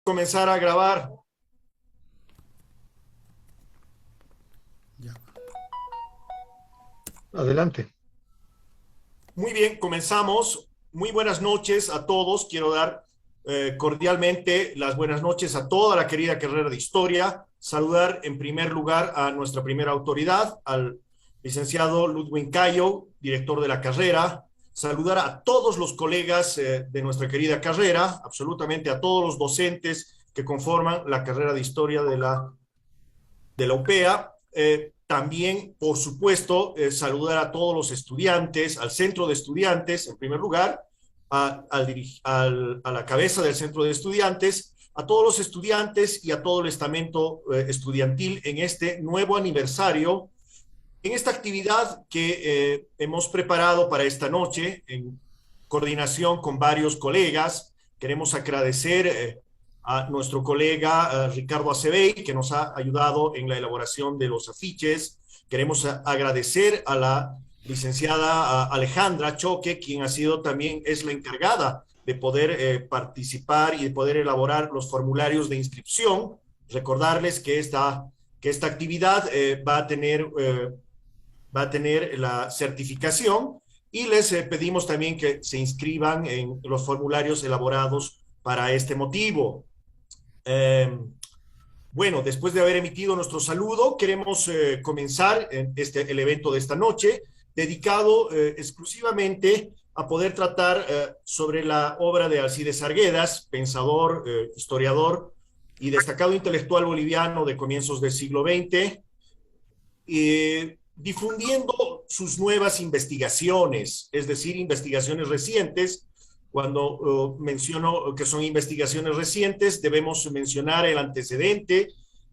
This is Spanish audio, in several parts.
Comenzar a grabar. Ya. Adelante. Muy bien, comenzamos. Muy buenas noches a todos. Quiero dar cordialmente las buenas noches a toda la querida carrera de historia. Saludar en primer lugar a nuestra primera autoridad, al licenciado Ludwig Cayo, director de la carrera. Saludar a todos los colegas de nuestra querida carrera, absolutamente a todos los docentes que conforman la carrera de historia de la UPEA. También, por supuesto, saludar a todos los estudiantes, al centro de estudiantes, en primer lugar, a la cabeza del centro de estudiantes, a todos los estudiantes y a todo el estamento estudiantil en este nuevo aniversario, en esta actividad que hemos preparado para esta noche, en coordinación con varios colegas. Queremos agradecer a nuestro colega Ricardo Acebey, que nos ha ayudado en la elaboración de los afiches. Queremos agradecer a la licenciada Alejandra Choque, quien ha sido también, es la encargada de poder participar y de poder elaborar los formularios de inscripción. Recordarles que esta actividad va a tener la certificación y les pedimos también que se inscriban en los formularios elaborados para este motivo. Bueno, después de haber emitido nuestro saludo, queremos comenzar el evento de esta noche, dedicado exclusivamente a poder tratar sobre la obra de Alcides Arguedas, pensador, historiador y destacado intelectual boliviano de comienzos del siglo XX, difundiendo sus nuevas investigaciones, es decir, investigaciones recientes. Cuando menciono que son investigaciones recientes, debemos mencionar el antecedente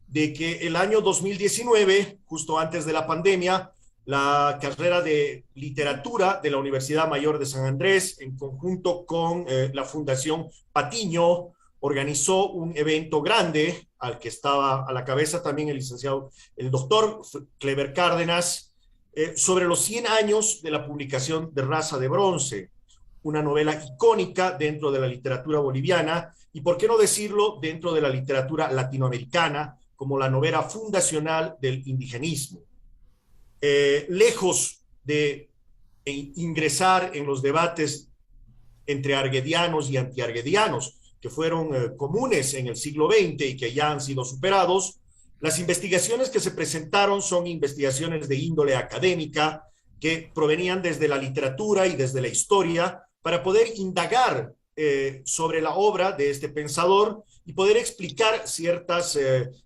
de que el año 2019, justo antes de la pandemia, la carrera de literatura de la Universidad Mayor de San Andrés, en conjunto con la Fundación Patiño, organizó un evento grande al que estaba a la cabeza también el licenciado, el doctor Clever Cárdenas, sobre los 100 años de la publicación de Raza de Bronce, una novela icónica dentro de la literatura boliviana y, por qué no decirlo, dentro de la literatura latinoamericana, como la novela fundacional del indigenismo. Lejos de ingresar en los debates entre arguedianos y antiarguedianos, que fueron comunes en el siglo XX y que ya han sido superados, las investigaciones que se presentaron son investigaciones de índole académica que provenían desde la literatura y desde la historia para poder indagar sobre la obra de este pensador y poder explicar ciertas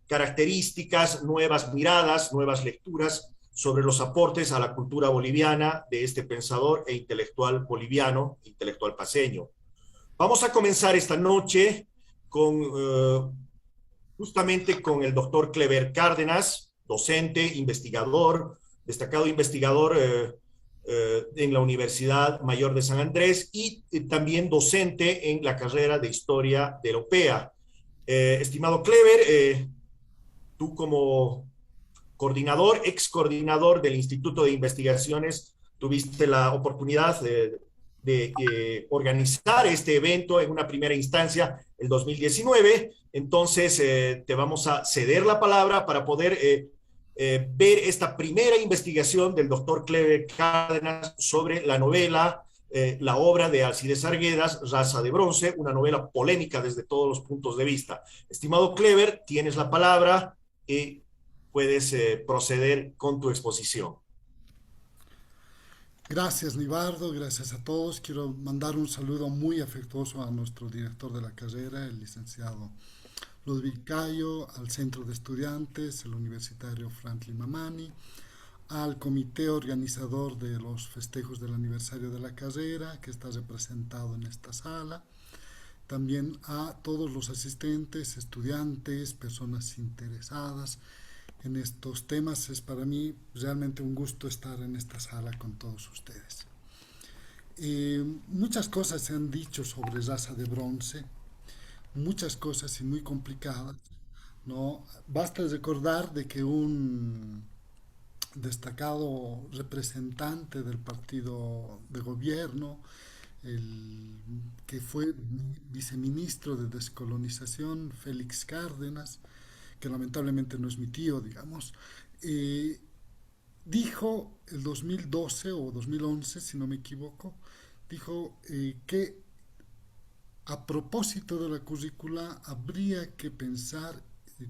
características, nuevas miradas, nuevas lecturas sobre los aportes a la cultura boliviana de este pensador e intelectual boliviano, intelectual paseño. Vamos a comenzar esta noche justamente con el doctor Clever Cárdenas, docente, investigador, destacado investigador en la Universidad Mayor de San Andrés y también docente en la carrera de Historia de la UPEA. Estimado Clever, tú como coordinador, ex coordinador del Instituto de Investigaciones, tuviste la oportunidad de organizar este evento en una primera instancia el 2019. Entonces, te vamos a ceder la palabra para poder ver esta primera investigación del doctor Clever Cárdenas sobre la novela, la obra de Alcides Arguedas, Raza de Bronce, una novela polémica desde todos los puntos de vista. Estimado Clever, tienes la palabra y puedes proceder con tu exposición. Gracias, Nibardo, gracias a todos. Quiero mandar un saludo muy afectuoso a nuestro director de la carrera, el licenciado Ludwig Cayo, al centro de estudiantes, el universitario Franklin Mamani, al comité organizador de los festejos del aniversario de la carrera, que está representado en esta sala, también a todos los asistentes, estudiantes, personas interesadas en estos temas. Es para mí realmente un gusto estar en esta sala con todos ustedes. Muchas cosas se han dicho sobre Raza de Bronce, muchas cosas y muy complicadas, ¿no? Basta recordar de que un destacado representante del partido de gobierno, el que fue viceministro de descolonización, Félix Cárdenas, que lamentablemente no es mi tío, digamos, eh, dijo el 2012 o 2011, si no me equivoco, dijo que a propósito de la currícula habría que pensar,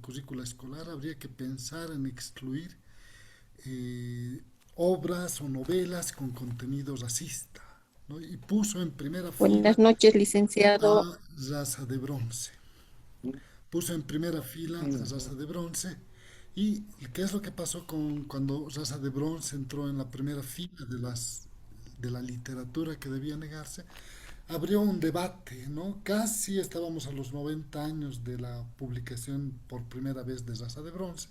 currícula escolar, habría que pensar en excluir eh, obras o novelas con contenido racista, ¿no? Y puso en primera Buenas fila noches, licenciado. a Raza de Bronce. Puso en primera fila a Raza de Bronce. ¿Y qué es lo que pasó con cuando Raza de Bronce entró en la primera fila de la literatura que debía negarse? Abrió un debate, ¿no? Casi estábamos a los 90 años de la publicación por primera vez de Raza de Bronce.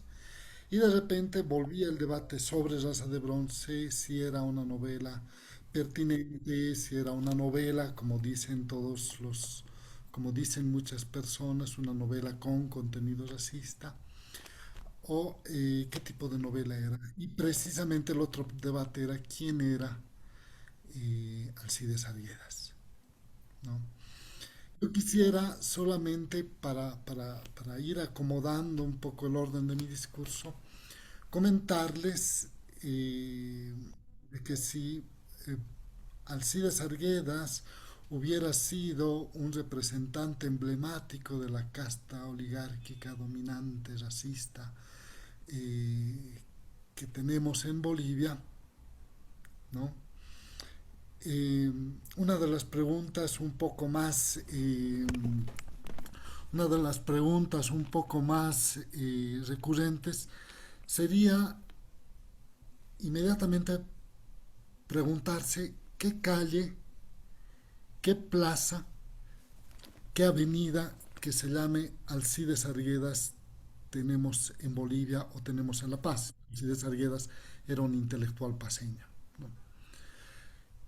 Y de repente volvía el debate sobre Raza de Bronce, si era una novela pertinente, si era una novela, como dicen todos los, como dicen muchas personas, una novela con contenido racista, o qué tipo de novela era. Y precisamente el otro debate era quién era Alcides Arguedas, ¿no? Yo quisiera solamente para ir acomodando un poco el orden de mi discurso, comentarles eh, de que si eh, Alcides Arguedas hubiera sido un representante emblemático de la casta oligárquica dominante racista que tenemos en Bolivia, ¿no? Eh, una de las preguntas un poco más una de las preguntas un poco más recurrentes sería inmediatamente preguntarse qué calle, qué plaza, qué avenida que se llame Alcides Arguedas tenemos en Bolivia o tenemos en La Paz. Alcides Arguedas era un intelectual paseño, ¿no?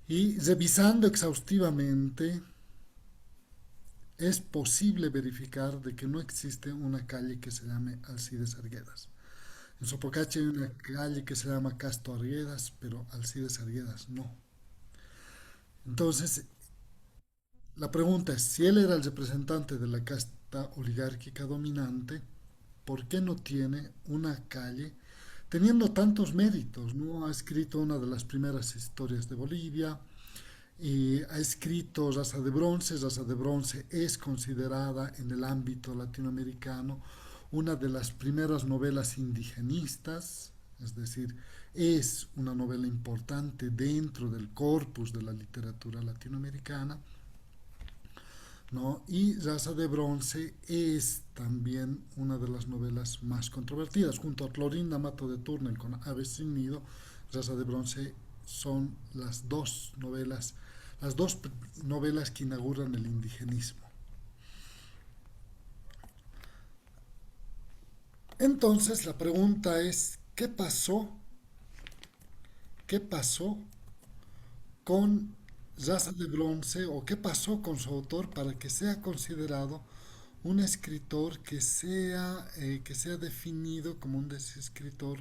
Y revisando exhaustivamente, es posible verificar de que no existe una calle que se llame Alcides Arguedas. En Sopocachi hay una calle que se llama Casto Arguedas, pero Alcides Arguedas no. Entonces, la pregunta es, si él era el representante de la casta oligárquica dominante, ¿por qué no tiene una calle teniendo tantos méritos? ¿No? Ha escrito una de las primeras historias de Bolivia, ha escrito Raza de Bronce. Raza de Bronce es considerada en el ámbito latinoamericano una de las primeras novelas indigenistas, es decir, es una novela importante dentro del corpus de la literatura latinoamericana, ¿no? Y Raza de Bronce es también una de las novelas más controvertidas. Junto a Clorinda Mato de Turner con Aves sin Nido, Raza de Bronce son las dos novelas que inauguran el indigenismo. Entonces la pregunta es, ¿qué pasó con Raza de Bronce o qué pasó con su autor para que sea considerado un escritor que sea definido como un escritor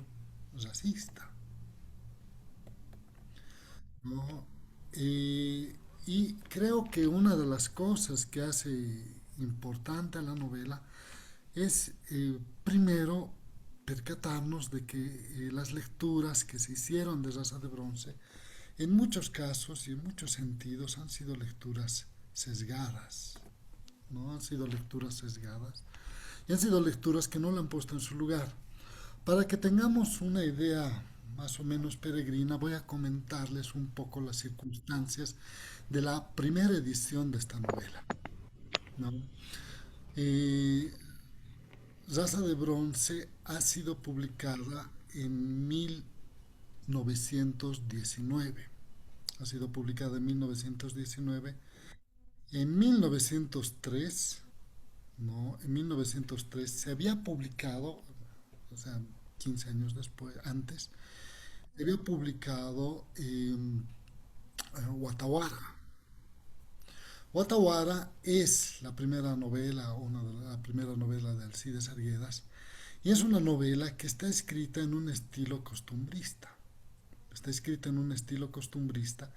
racista, ¿no? Y creo que una de las cosas que hace importante a la novela es, primero, percatarnos de que las lecturas que se hicieron de Raza de Bronce, en muchos casos y en muchos sentidos, han sido lecturas sesgadas, ¿no? Han sido lecturas sesgadas y han sido lecturas que no la han puesto en su lugar. Para que tengamos una idea más o menos peregrina, voy a comentarles un poco las circunstancias de la primera edición de esta novela, ¿no? Eh, Raza de Bronce ha sido publicada en 1919. Ha sido publicada en 1919. En 1903, no, en 1903 se había publicado, o sea, 15 años después, antes, se había publicado Guatawara. Guatawara es la primera novela, una de la primera novela de Alcides Arguedas, y es una novela que está escrita en un estilo costumbrista. Está escrita en un estilo costumbrista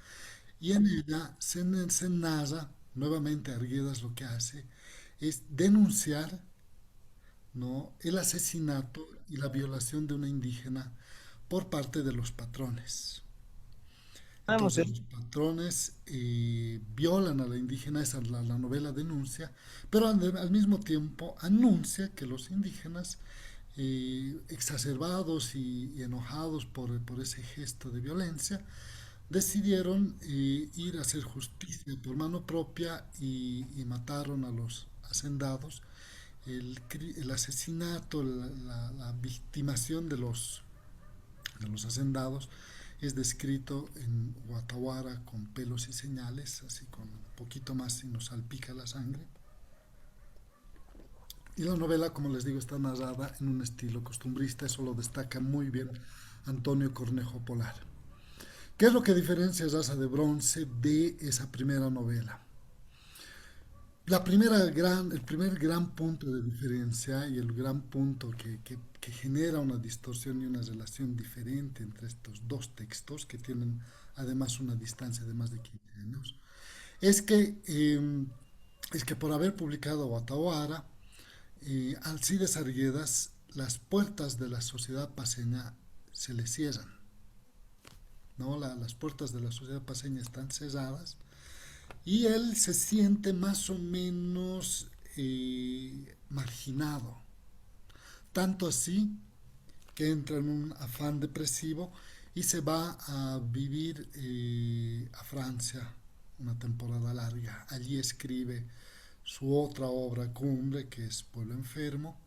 Y en ella se narra, nuevamente Arguedas lo que hace es denunciar, ¿no?, el asesinato y la violación de una indígena por parte de los patrones. Vamos, Entonces los patrones violan a la indígena, esa es la novela denuncia, pero al mismo tiempo anuncia que los indígenas, exacerbados y enojados por ese gesto de violencia, decidieron ir a hacer justicia por mano propia y mataron a los hacendados. El asesinato, la victimación de los hacendados es descrito en Guatawara con pelos y señales, así con un poquito más y nos salpica la sangre. Y la novela, como les digo, está narrada en un estilo costumbrista, eso lo destaca muy bien Antonio Cornejo Polar. ¿Qué es lo que diferencia Raza de Bronce de esa primera novela? El primer gran punto de diferencia y el gran punto que genera una distorsión y una relación diferente entre estos dos textos, que tienen además una distancia de más de 15 años, es que, eh, es que por haber publicado Guatawara, Alcides Arguedas, las puertas de la sociedad paseña se le cierran, ¿no? Las puertas de la sociedad paseña están cerradas y él se siente más o menos marginado. Tanto así que entra en un afán depresivo y se va a vivir a Francia una temporada larga. Allí escribe su otra obra cumbre, que es Pueblo Enfermo,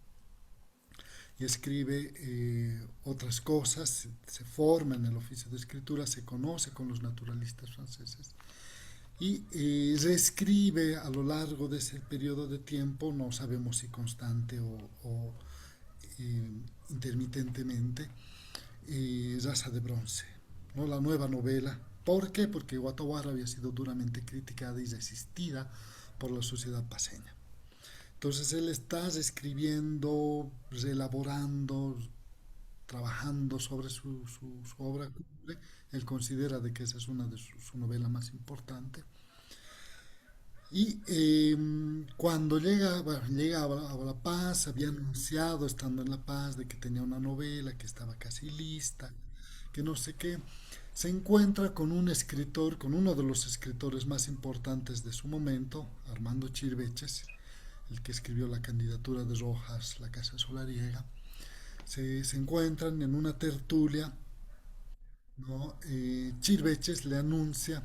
y escribe otras cosas, se forma en el oficio de escritura, se conoce con los naturalistas franceses y reescribe a lo largo de ese periodo de tiempo, no sabemos si constante o intermitentemente, Raza de Bronce, ¿no?, la nueva novela. ¿Por qué? Porque Guatawara había sido duramente criticada y resistida por la sociedad paseña. Entonces él está escribiendo, reelaborando, trabajando sobre su obra cumbre. Él considera de que esa es una de su novela más importante. Y cuando llega, bueno, llega a La Paz, había anunciado estando en La Paz de que tenía una novela, que estaba casi lista, que no sé qué, se encuentra con un escritor, con uno de los escritores más importantes de su momento, Armando Chirveches, el que escribió la candidatura de Rojas, La Casa Solariega. Se encuentran en una tertulia, ¿no? Chirveches le anuncia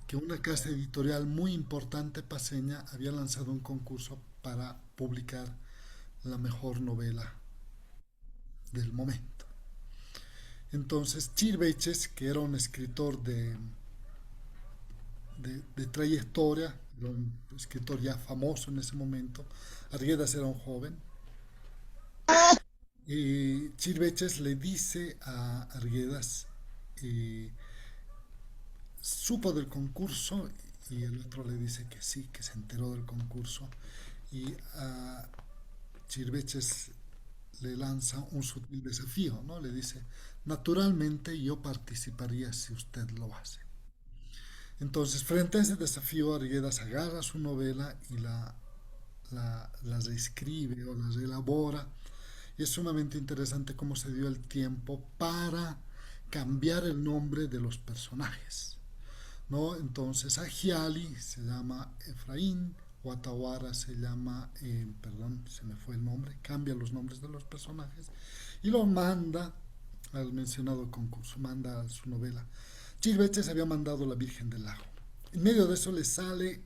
que una casa editorial muy importante paseña había lanzado un concurso para publicar la mejor novela del momento. Entonces Chirveches, que era un escritor de trayectoria, era un escritor ya famoso en ese momento, Arguedas era un joven, y Chirveches le dice a Arguedas, eh, supo del concurso, y el otro le dice que sí, que se enteró del concurso, y a Chirveches le lanza un sutil desafío, ¿no? Le dice, naturalmente yo participaría si usted lo hace. Entonces, frente a ese desafío, Arguedas agarra su novela y la reescribe o la reelabora. Y es sumamente interesante cómo se dio el tiempo para cambiar el nombre de los personajes, ¿no? Entonces, Agiali se llama Efraín, Guatawara se llama, perdón, se me fue el nombre, cambia los nombres de los personajes y lo manda al mencionado concurso, manda a su novela. Chilveches había mandado La Virgen del Lago. En medio de eso le sale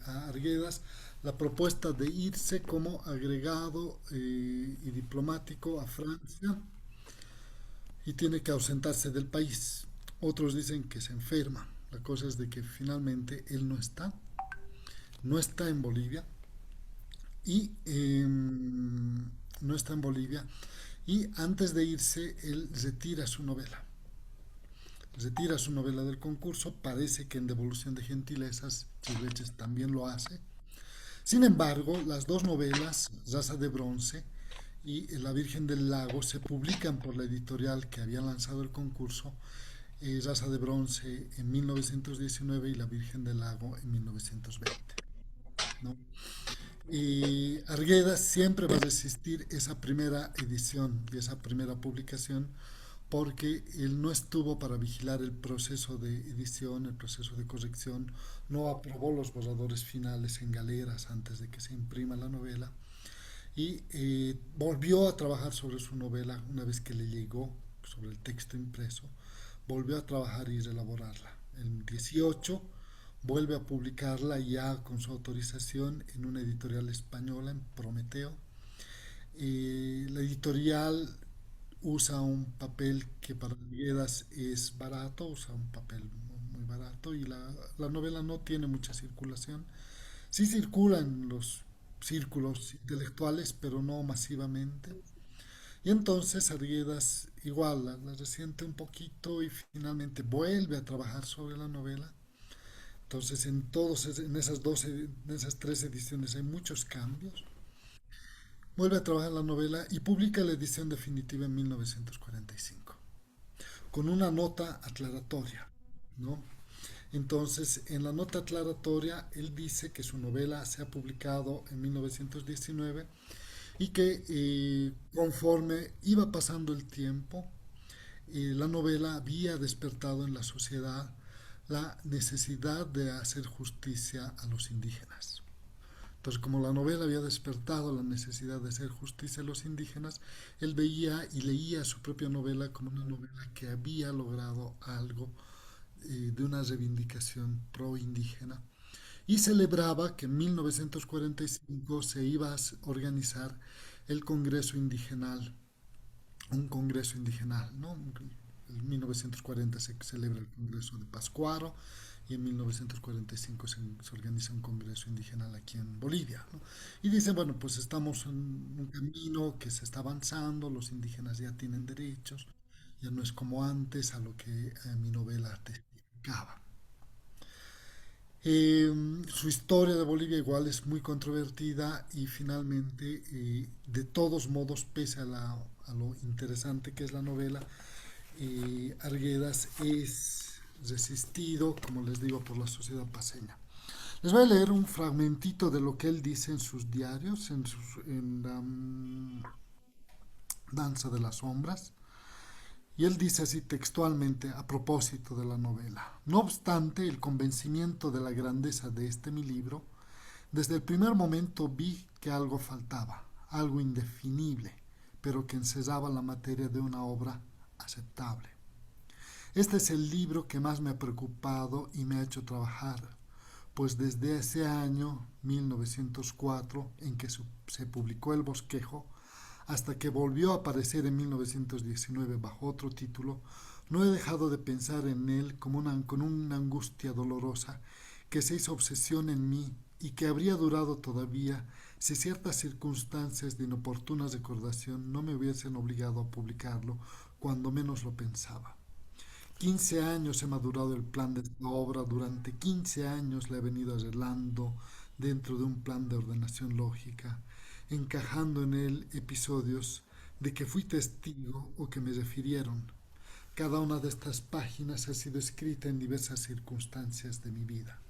a Arguedas la propuesta de irse como agregado y diplomático a Francia y tiene que ausentarse del país. Otros dicen que se enferma. La cosa es de que finalmente él no está en Bolivia y no está en Bolivia y antes de irse él retira su novela del concurso, parece que en devolución de gentilezas Chilveches también lo hace. Sin embargo, las dos novelas, Raza de Bronce y La Virgen del Lago, se publican por la editorial que había lanzado el concurso Raza de Bronce en 1919 y La Virgen del Lago en 1920, ¿no? Y Arguedas siempre va a resistir esa primera edición y esa primera publicación porque él no estuvo para vigilar el proceso de edición, el proceso de corrección, no aprobó los borradores finales en galeras antes de que se imprima la novela y volvió a trabajar sobre su novela una vez que le llegó sobre el texto impreso, volvió a trabajar y elaborarla. En 18 vuelve a publicarla ya con su autorización en una editorial española, en Prometeo. La editorial usa un papel que para Villegas es barato, usa un papel muy barato y la novela no tiene mucha circulación. Sí circula en los círculos intelectuales, pero no masivamente. Y entonces Arguedas igual la resiente un poquito y finalmente vuelve a trabajar sobre la novela. Entonces en esas 12, en esas tres ediciones hay muchos cambios. Vuelve a trabajar la novela y publica la edición definitiva en 1945, con una nota aclaratoria, ¿no? Entonces, en la nota aclaratoria, él dice que su novela se ha publicado en 1919 y que conforme iba pasando el tiempo, la novela había despertado en la sociedad la necesidad de hacer justicia a los indígenas. Entonces, como la novela había despertado la necesidad de hacer justicia a los indígenas, él veía y leía su propia novela como una novela que había logrado algo de una reivindicación pro-indígena y celebraba que en 1945 se iba a organizar el Congreso Indigenal, un Congreso Indigenal, ¿no? En 1940 se celebra el Congreso de Pascuaro y en 1945 se organiza un Congreso Indigenal aquí en Bolivia, ¿no? Y dicen, bueno, pues estamos en un camino que se está avanzando, los indígenas ya tienen derechos, ya no es como antes a lo que mi novela testificaba. Su historia de Bolivia igual es muy controvertida y finalmente, de todos modos, pese a lo interesante que es la novela, Arguedas es resistido, como les digo, por la sociedad paseña. Les voy a leer un fragmentito de lo que él dice en sus diarios, en la Danza de las Sombras. Y él dice así textualmente a propósito de la novela. No obstante el convencimiento de la grandeza de este mi libro, desde el primer momento vi que algo faltaba, algo indefinible, pero que encerraba la materia de una obra aceptable. Este es el libro que más me ha preocupado y me ha hecho trabajar, pues desde ese año 1904 en que se publicó El Bosquejo, hasta que volvió a aparecer en 1919 bajo otro título, no he dejado de pensar en él con una angustia dolorosa que se hizo obsesión en mí y que habría durado todavía si ciertas circunstancias de inoportuna recordación no me hubiesen obligado a publicarlo cuando menos lo pensaba. 15 años he madurado el plan de esta obra, durante 15 años la he venido arreglando dentro de un plan de ordenación lógica, encajando en él episodios de que fui testigo o que me refirieron. Cada una de estas páginas ha sido escrita en diversas circunstancias de mi vida.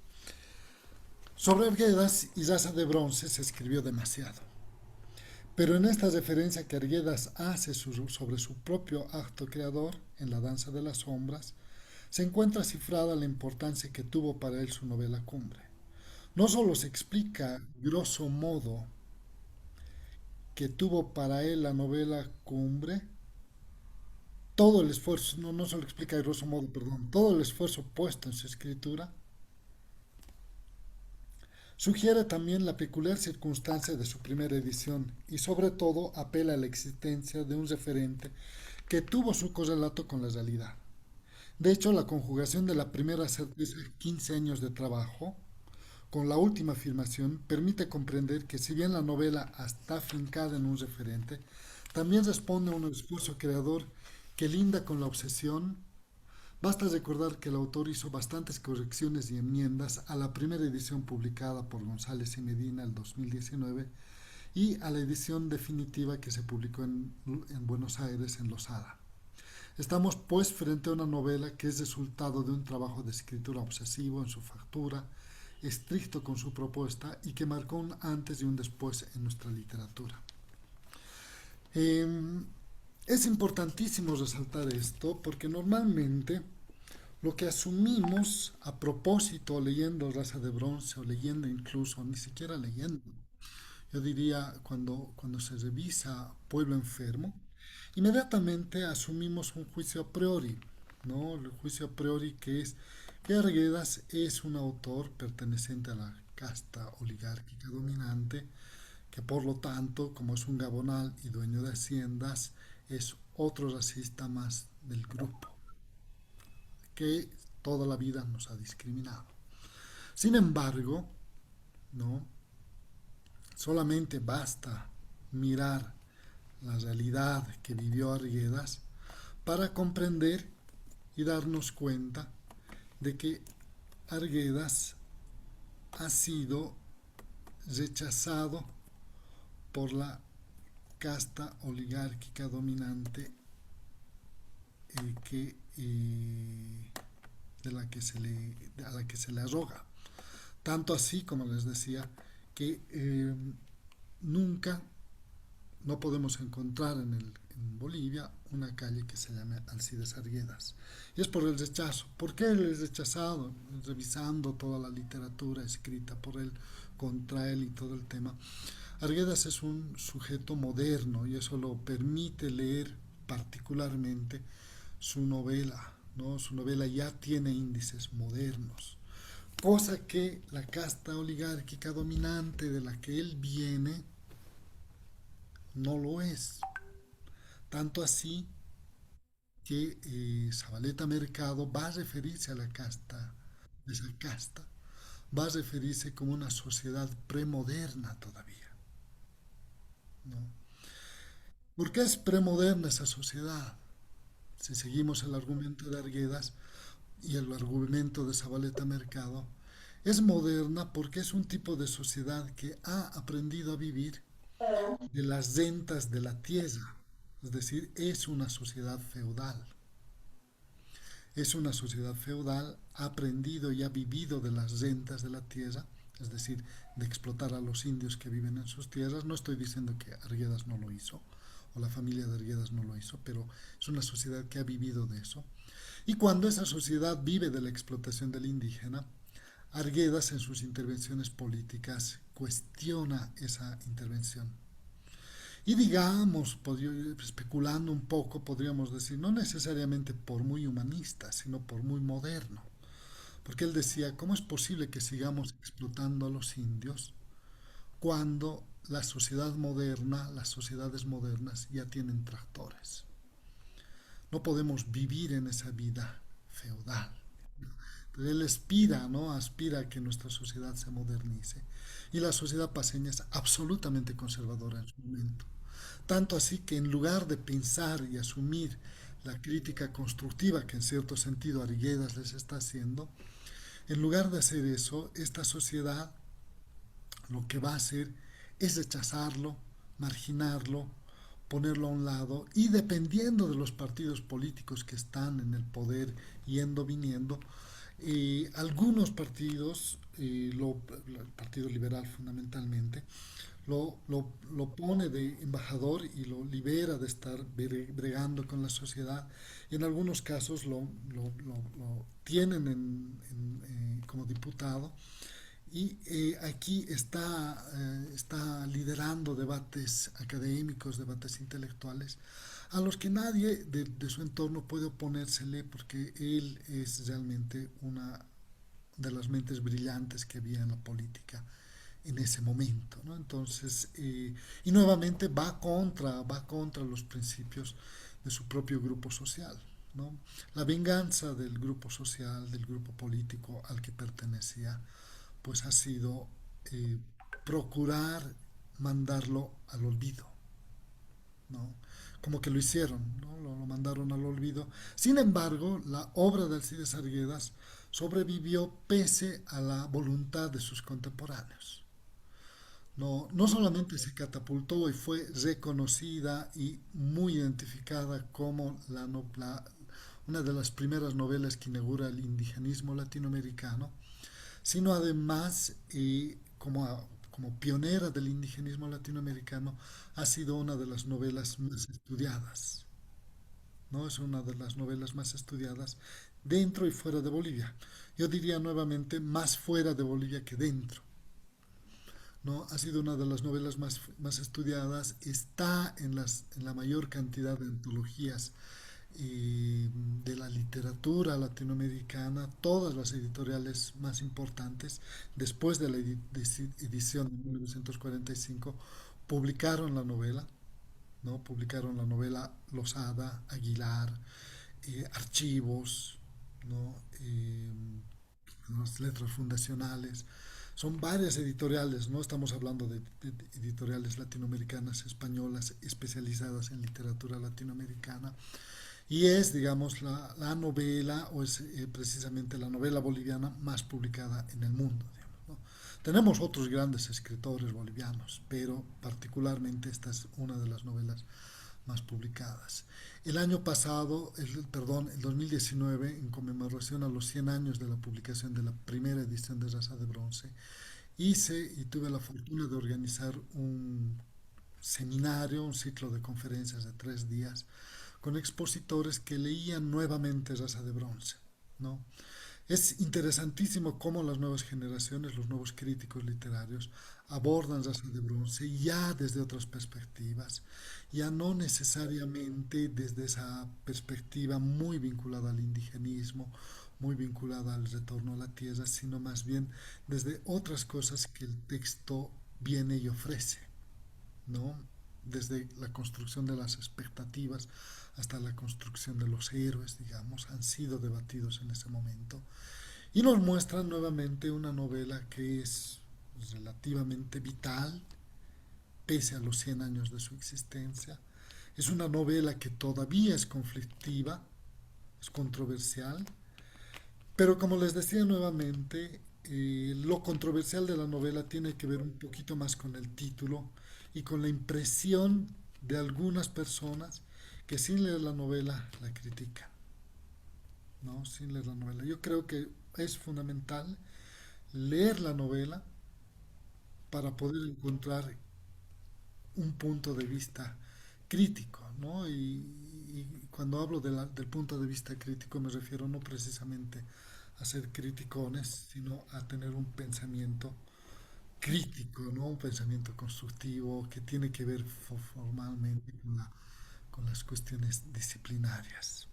Sobre Arguedas y Raza de Bronce se escribió demasiado, pero en esta referencia que Arguedas hace sobre su propio acto creador en La Danza de las Sombras, se encuentra cifrada la importancia que tuvo para él su novela Cumbre. No solo se explica grosso modo que tuvo para él la novela Cumbre, todo el esfuerzo, no solo explica grosso modo, perdón, todo el esfuerzo puesto en su escritura, sugiere también la peculiar circunstancia de su primera edición y sobre todo apela a la existencia de un referente que tuvo su correlato con la realidad. De hecho, la conjugación de la primera certeza, 15 años de trabajo, con la última afirmación, permite comprender que si bien la novela está afincada en un referente, también responde a un esfuerzo creador que linda con la obsesión. Basta recordar que el autor hizo bastantes correcciones y enmiendas a la primera edición publicada por González y Medina el 2019 y a la edición definitiva que se publicó en Buenos Aires en Losada. Estamos pues frente a una novela que es resultado de un trabajo de escritura obsesivo en su factura, estricto con su propuesta y que marcó un antes y un después en nuestra literatura. Eh, es importantísimo resaltar esto porque normalmente lo que asumimos a propósito leyendo Raza de Bronce o leyendo incluso, ni siquiera leyendo, yo diría cuando se revisa Pueblo Enfermo, inmediatamente asumimos un juicio a priori, ¿no? El juicio a priori que es que Arguedas es un autor perteneciente a la casta oligárquica dominante, que por lo tanto, como es un gabonal y dueño de haciendas, es otro racista más del grupo, que toda la vida nos ha discriminado. Sin embargo, ¿no? Solamente basta mirar la realidad que vivió Arguedas para comprender y darnos cuenta de que Arguedas ha sido rechazado por la casta oligárquica dominante que, a la que se le arroga. Tanto así, como les decía, que nunca no podemos encontrar en Bolivia una calle que se llame Alcides Arguedas. Y es por el rechazo. ¿Por qué él es rechazado? Revisando toda la literatura escrita por él, contra él y todo el tema. Arguedas es un sujeto moderno y eso lo permite leer particularmente su novela, ¿no? Su novela ya tiene índices modernos, cosa que la casta oligárquica dominante de la que él viene no lo es. Tanto así que Zabaleta Mercado va a referirse a la casta, esa casta, va a referirse como una sociedad premoderna todavía, ¿no? ¿Por qué es premoderna esa sociedad? Si seguimos el argumento de Arguedas y el argumento de Zabaleta Mercado, es moderna porque es un tipo de sociedad que ha aprendido a vivir de las rentas de la tierra, es decir, es una sociedad feudal. Es una sociedad feudal, ha aprendido y ha vivido de las rentas de la tierra, es decir, de explotar a los indios que viven en sus tierras. No estoy diciendo que Arguedas no lo hizo, o la familia de Arguedas no lo hizo, pero es una sociedad que ha vivido de eso. Y cuando esa sociedad vive de la explotación del indígena, Arguedas en sus intervenciones políticas cuestiona esa intervención. Y digamos, especulando un poco, podríamos decir, no necesariamente por muy humanista, sino por muy moderno. Porque él decía, ¿cómo es posible que sigamos explotando a los indios cuando la sociedad moderna, las sociedades modernas ya tienen tractores? No podemos vivir en esa vida feudal. Entonces él aspira, ¿no? Aspira a que nuestra sociedad se modernice. Y la sociedad paceña es absolutamente conservadora en su momento. Tanto así que en lugar de pensar y asumir la crítica constructiva que en cierto sentido Arguedas les está haciendo, en lugar de hacer eso, esta sociedad lo que va a hacer es rechazarlo, marginarlo, ponerlo a un lado y dependiendo de los partidos políticos que están en el poder yendo, viniendo, algunos partidos, el Partido Liberal fundamentalmente, lo pone de embajador y lo libera de estar bregando con la sociedad. Y en algunos casos lo tienen como diputado y aquí está liderando debates académicos, debates intelectuales, a los que nadie de su entorno puede oponérsele porque él es realmente una de las mentes brillantes que había en la política en ese momento, ¿no? Entonces, y nuevamente va contra los principios de su propio grupo social, ¿no? La venganza del grupo social, del grupo político al que pertenecía, pues ha sido procurar mandarlo al olvido, ¿no? Como que lo hicieron, ¿no? Lo mandaron al olvido. Sin embargo, la obra de Alcides Arguedas sobrevivió pese a la voluntad de sus contemporáneos. No, no solamente se catapultó y fue reconocida y muy identificada como una de las primeras novelas que inaugura el indigenismo latinoamericano, sino además, como pionera del indigenismo latinoamericano, ha sido una de las novelas más estudiadas, ¿no? Es una de las novelas más estudiadas dentro y fuera de Bolivia. Yo diría nuevamente más fuera de Bolivia que dentro. ¿No? Ha sido una de las novelas más estudiadas, está en la mayor cantidad de antologías de la literatura latinoamericana, todas las editoriales más importantes, después de la edición de 1945, publicaron la novela, ¿no? Publicaron la novela Losada, Aguilar, Archivos, ¿no? Las letras fundacionales. Son varias editoriales, no estamos hablando de editoriales latinoamericanas, españolas, especializadas en literatura latinoamericana. Y es, digamos, la novela, o es precisamente la novela boliviana más publicada en el mundo, digamos, ¿no? Tenemos otros grandes escritores bolivianos, pero particularmente esta es una de las novelas más publicadas. El año pasado, el 2019, en conmemoración a los 100 años de la publicación de la primera edición de Raza de Bronce, hice y tuve la fortuna de organizar un seminario, un ciclo de conferencias de 3 días con expositores que leían nuevamente Raza de Bronce, ¿no? Es interesantísimo cómo las nuevas generaciones, los nuevos críticos literarios, abordan Raza de Bronce ya desde otras perspectivas, ya no necesariamente desde esa perspectiva muy vinculada al indigenismo, muy vinculada al retorno a la tierra, sino más bien desde otras cosas que el texto viene y ofrece, ¿no? Desde la construcción de las expectativas hasta la construcción de los héroes, digamos, han sido debatidos en ese momento. Y nos muestran nuevamente una novela que es relativamente vital, pese a los 100 años de su existencia. Es una novela que todavía es conflictiva, es controversial, pero como les decía nuevamente, lo controversial de la novela tiene que ver un poquito más con el título y con la impresión de algunas personas que sin leer la novela la critican, ¿no? Sin leer la novela. Yo creo que es fundamental leer la novela para poder encontrar un punto de vista crítico, ¿no? Y cuando hablo del punto de vista crítico me refiero no precisamente a ser criticones, sino a tener un pensamiento crítico, ¿no? Un pensamiento constructivo que tiene que ver formalmente con las cuestiones disciplinarias,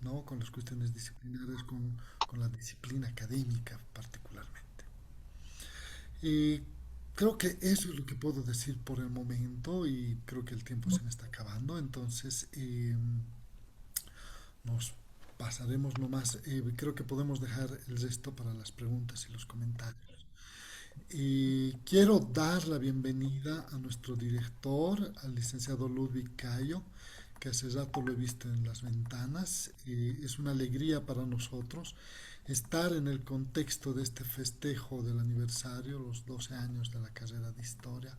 ¿no? Con las cuestiones disciplinarias, con la disciplina académica particularmente. Y creo que eso es lo que puedo decir por el momento y creo que el tiempo se me está acabando, entonces nos pasaremos nomás. Creo que podemos dejar el resto para las preguntas y los comentarios. Quiero dar la bienvenida a nuestro director, al licenciado Ludwig Cayo, que hace rato lo he visto en las ventanas. Es una alegría para nosotros estar en el contexto de este festejo del aniversario, los 12 años de la carrera de historia.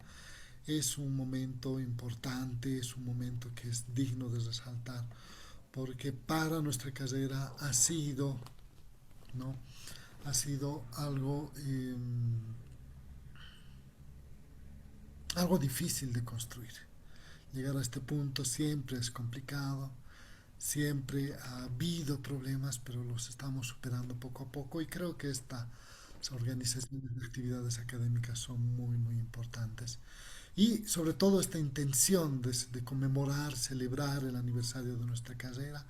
Es un momento importante, es un momento que es digno de resaltar, porque para nuestra carrera ha sido, ¿no? Ha sido algo difícil de construir. Llegar a este punto siempre es complicado, siempre ha habido problemas, pero los estamos superando poco a poco y creo que estas organizaciones de actividades académicas son muy, muy importantes. Y sobre todo esta intención de conmemorar, celebrar el aniversario de nuestra carrera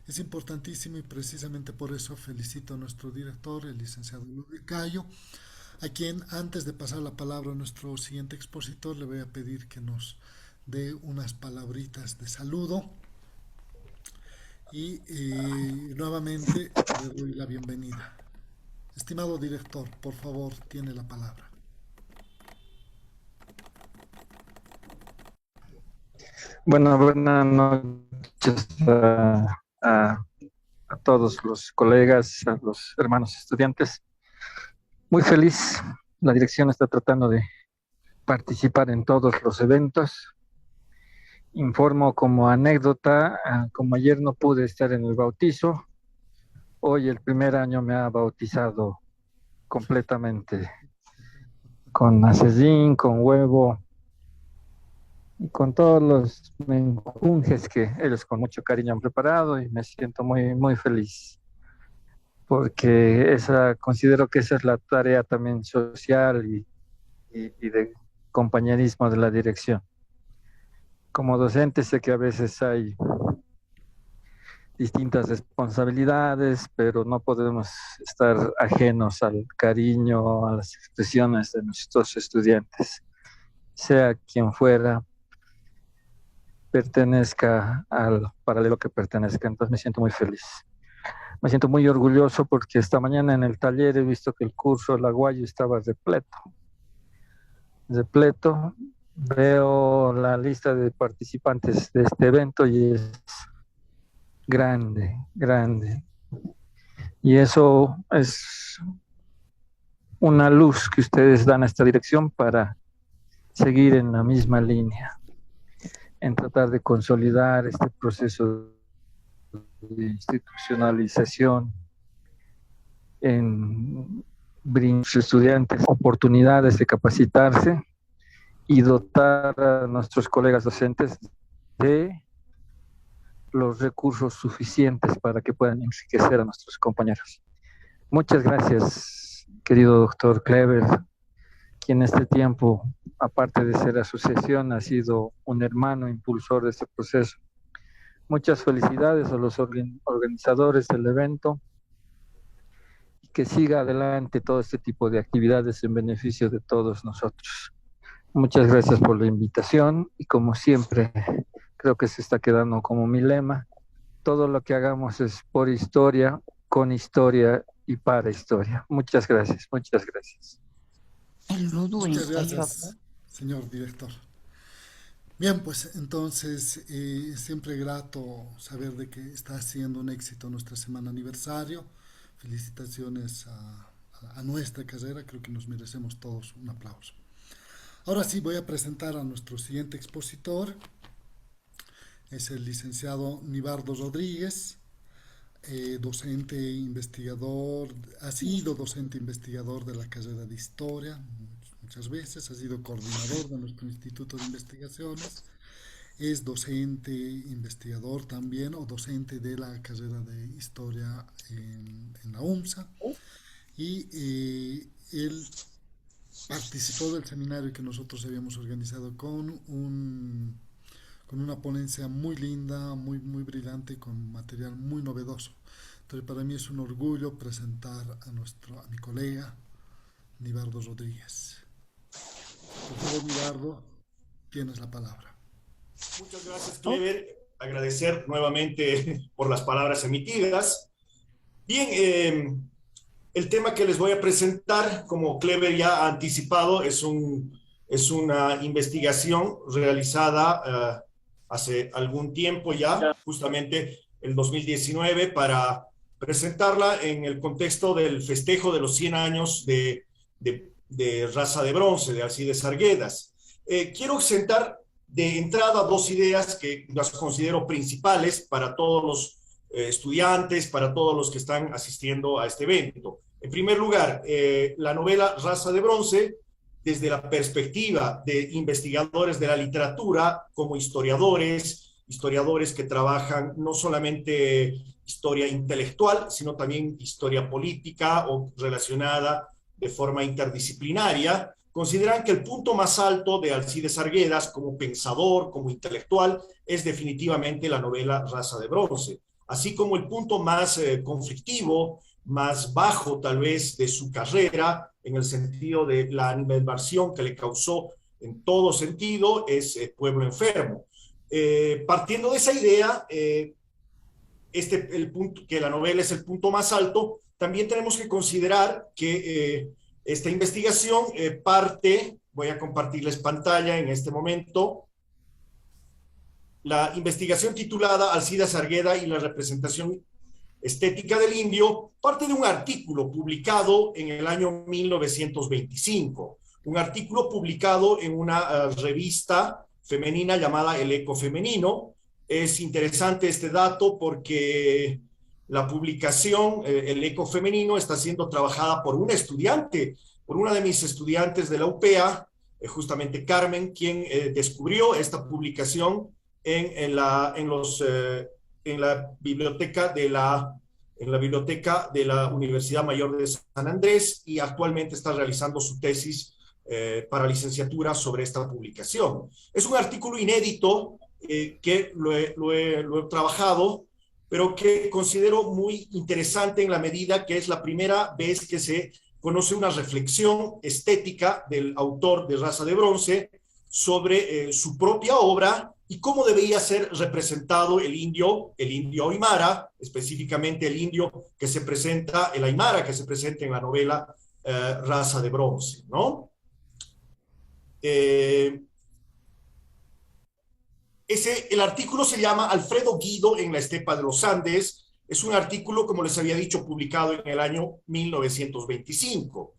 es importantísimo y precisamente por eso felicito a nuestro director, el licenciado Luis Cayo, a quien antes de pasar la palabra a nuestro siguiente expositor le voy a pedir que nos dé unas palabritas de saludo y nuevamente le doy la bienvenida. Estimado director, por favor, tiene la palabra. Bueno, buenas noches a, a todos los colegas, a los hermanos estudiantes. Muy feliz. La dirección está tratando de participar en todos los eventos. Informo como anécdota, como ayer no pude estar en el bautizo, hoy el primer año me ha bautizado completamente con acellín, con huevo y con todos los menjunjes que ellos con mucho cariño han preparado, y me siento muy, muy feliz porque considero que esa es la tarea también social y de compañerismo de la dirección. Como docente sé que a veces hay distintas responsabilidades, pero no podemos estar ajenos al cariño, a las expresiones de nuestros estudiantes, sea quien fuera, pertenezca al paralelo que pertenezca. Entonces me siento muy feliz. Me siento muy orgulloso porque esta mañana en el taller he visto que el curso El Aguayo estaba repleto. Repleto. Veo la lista de participantes de este evento y es grande, grande. Y eso es una luz que ustedes dan a esta dirección para seguir en la misma línea, en tratar de consolidar este proceso de institucionalización, en brindar a los estudiantes oportunidades de capacitarse y dotar a nuestros colegas docentes de los recursos suficientes para que puedan enriquecer a nuestros compañeros. Muchas gracias, querido doctor Kleber, quien en este tiempo, aparte de ser asociación, ha sido un hermano impulsor de este proceso. Muchas felicidades a los organizadores del evento y que siga adelante todo este tipo de actividades en beneficio de todos nosotros. Muchas gracias por la invitación y como siempre, creo que se está quedando como mi lema: todo lo que hagamos es por historia, con historia y para historia. Muchas gracias, muchas gracias. Muchas gracias, señor director. Bien, pues entonces siempre grato saber de que está siendo un éxito nuestra semana aniversario. Felicitaciones a nuestra carrera, creo que nos merecemos todos un aplauso. Ahora sí voy a presentar a nuestro siguiente expositor. Es el licenciado Nibardo Rodríguez, docente e investigador, ha sido docente investigador de la carrera de Historia muchas veces, ha sido coordinador de nuestro Instituto de Investigaciones, es docente investigador también o docente de la carrera de Historia en la UMSA, y él participó del seminario que nosotros habíamos organizado con una ponencia muy linda, muy, muy brillante, con material muy novedoso. Entonces, para mí es un orgullo presentar a mi colega, Nibardo Rodríguez. Por favor, Nibardo, tienes la palabra. Muchas gracias, Kleber. Agradecer nuevamente por las palabras emitidas. Bien, el tema que les voy a presentar, como Kleber ya ha anticipado, es una investigación realizada hace algún tiempo ya, justamente el 2019, para presentarla en el contexto del festejo de los 100 años de Raza de Bronce, de Alcides Arguedas. Quiero sentar de entrada dos ideas que las considero principales para todos los estudiantes, para todos los que están asistiendo a este evento. En primer lugar, la novela Raza de Bronce, desde la perspectiva de investigadores de la literatura, como historiadores que trabajan no solamente historia intelectual, sino también historia política o relacionada de forma interdisciplinaria, consideran que el punto más alto de Alcides Arguedas como pensador, como intelectual, es definitivamente la novela Raza de Bronce, así como el punto más conflictivo, más bajo tal vez de su carrera, en el sentido de la animadversión que le causó en todo sentido, es Pueblo Enfermo. Partiendo de esa idea, el punto, que la novela es el punto más alto, también tenemos que considerar que esta investigación parte, voy a compartirles pantalla en este momento, la investigación titulada Alcides Argueda y la representación estética del indio, parte de un artículo publicado en el año 1925 un artículo publicado en una revista femenina llamada El Eco Femenino. Es interesante este dato porque la publicación, El Eco Femenino, está siendo trabajada por una estudiante, por una de mis estudiantes de la UPEA, justamente Carmen, quien descubrió esta publicación en la biblioteca de la Universidad Mayor de San Andrés, y actualmente está realizando su tesis para licenciatura sobre esta publicación. Es un artículo inédito que lo he trabajado, pero que considero muy interesante en la medida que es la primera vez que se conoce una reflexión estética del autor de Raza de Bronce sobre su propia obra y cómo debería ser representado el indio aymara, específicamente el aymara que se presenta en la novela Raza de Bronce, ¿no? El artículo se llama Alfredo Guido en la estepa de los Andes. Es un artículo, como les había dicho, publicado en el año 1925.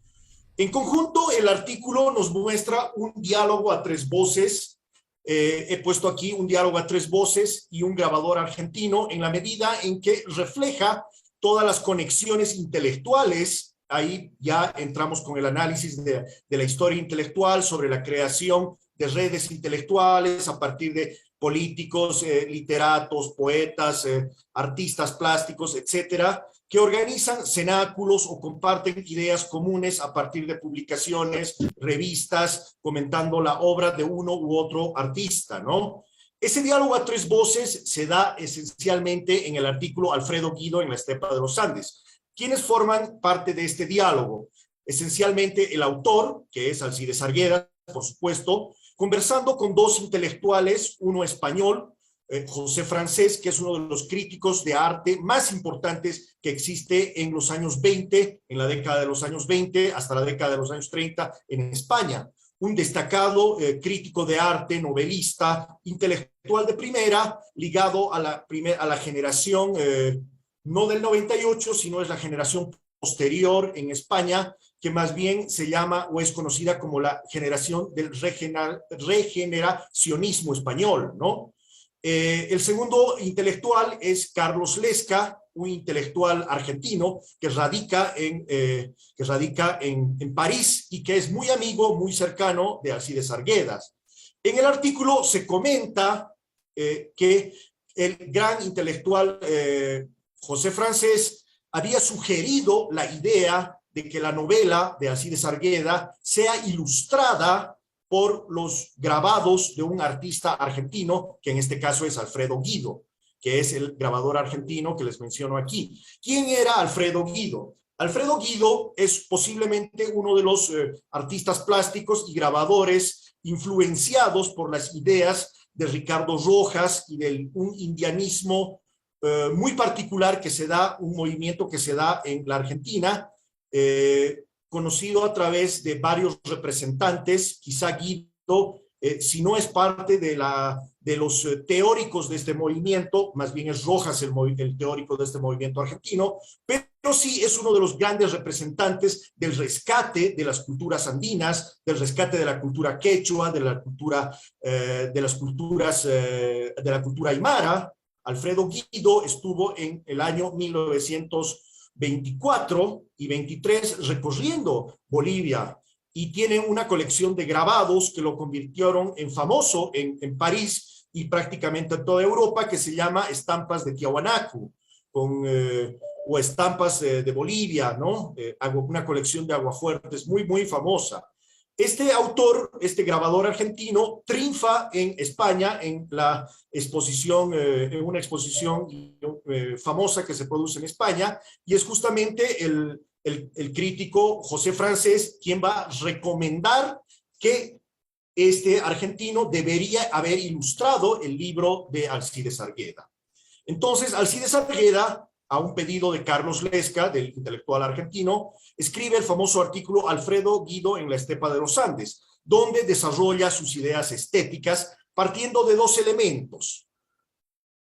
En conjunto, el artículo nos muestra un diálogo a tres voces. He puesto aquí un diálogo a tres voces y un grabador argentino en la medida en que refleja todas las conexiones intelectuales. Ahí ya entramos con el análisis de la historia intelectual sobre la creación de redes intelectuales a partir de políticos, literatos, poetas, artistas plásticos, etcétera, que organizan cenáculos o comparten ideas comunes a partir de publicaciones, revistas, comentando la obra de uno u otro artista, ¿no? Ese diálogo a tres voces se da esencialmente en el artículo Alfredo Guido en la estepa de los Andes. ¿Quiénes forman parte de este diálogo? Esencialmente el autor, que es Alcides Arguedas, por supuesto, conversando con dos intelectuales, uno español, José Francés, que es uno de los críticos de arte más importantes que existe en los años 20, en la década de los años 20 hasta la década de los años 30 en España. Un destacado crítico de arte, novelista, intelectual de primera, ligado a la generación, no del 98, sino es la generación posterior en España, que más bien se llama o es conocida como la generación del regeneracionismo español, ¿no? El segundo intelectual es Carlos Lesca, un intelectual argentino que radica en París y que es muy amigo, muy cercano de Alcides Arguedas. En el artículo se comenta que el gran intelectual José Francés había sugerido la idea de que la novela de Alcides Arguedas sea ilustrada por los grabados de un artista argentino, que en este caso es Alfredo Guido, que es el grabador argentino que les menciono aquí. ¿Quién era Alfredo Guido? Alfredo Guido es posiblemente uno de los artistas plásticos y grabadores influenciados por las ideas de Ricardo Rojas y de un indianismo muy particular que se da, un movimiento que se da en la Argentina, conocido a través de varios representantes. Quizá Guido, si no es parte de los teóricos de este movimiento, más bien es Rojas el teórico de este movimiento argentino, pero sí es uno de los grandes representantes del rescate de las culturas andinas, del rescate de la cultura quechua, de la cultura aymara. Alfredo Guido estuvo en el año 1924 y 23 recorriendo Bolivia y tiene una colección de grabados que lo convirtieron en famoso en París y prácticamente en toda Europa, que se llama Estampas de Tiahuanaco o Estampas de Bolivia, ¿no? Una colección de aguafuertes muy, muy famosa. Este autor, este grabador argentino, triunfa en España en la exposición, en una exposición famosa que se produce en España, y es justamente el crítico José Francés quien va a recomendar que este argentino debería haber ilustrado el libro de Alcides Arguedas. Entonces, Alcides Arguedas, a un pedido de Carlos Lesca, del intelectual argentino, escribe el famoso artículo Alfredo Guido en la estepa de los Andes, donde desarrolla sus ideas estéticas partiendo de dos elementos.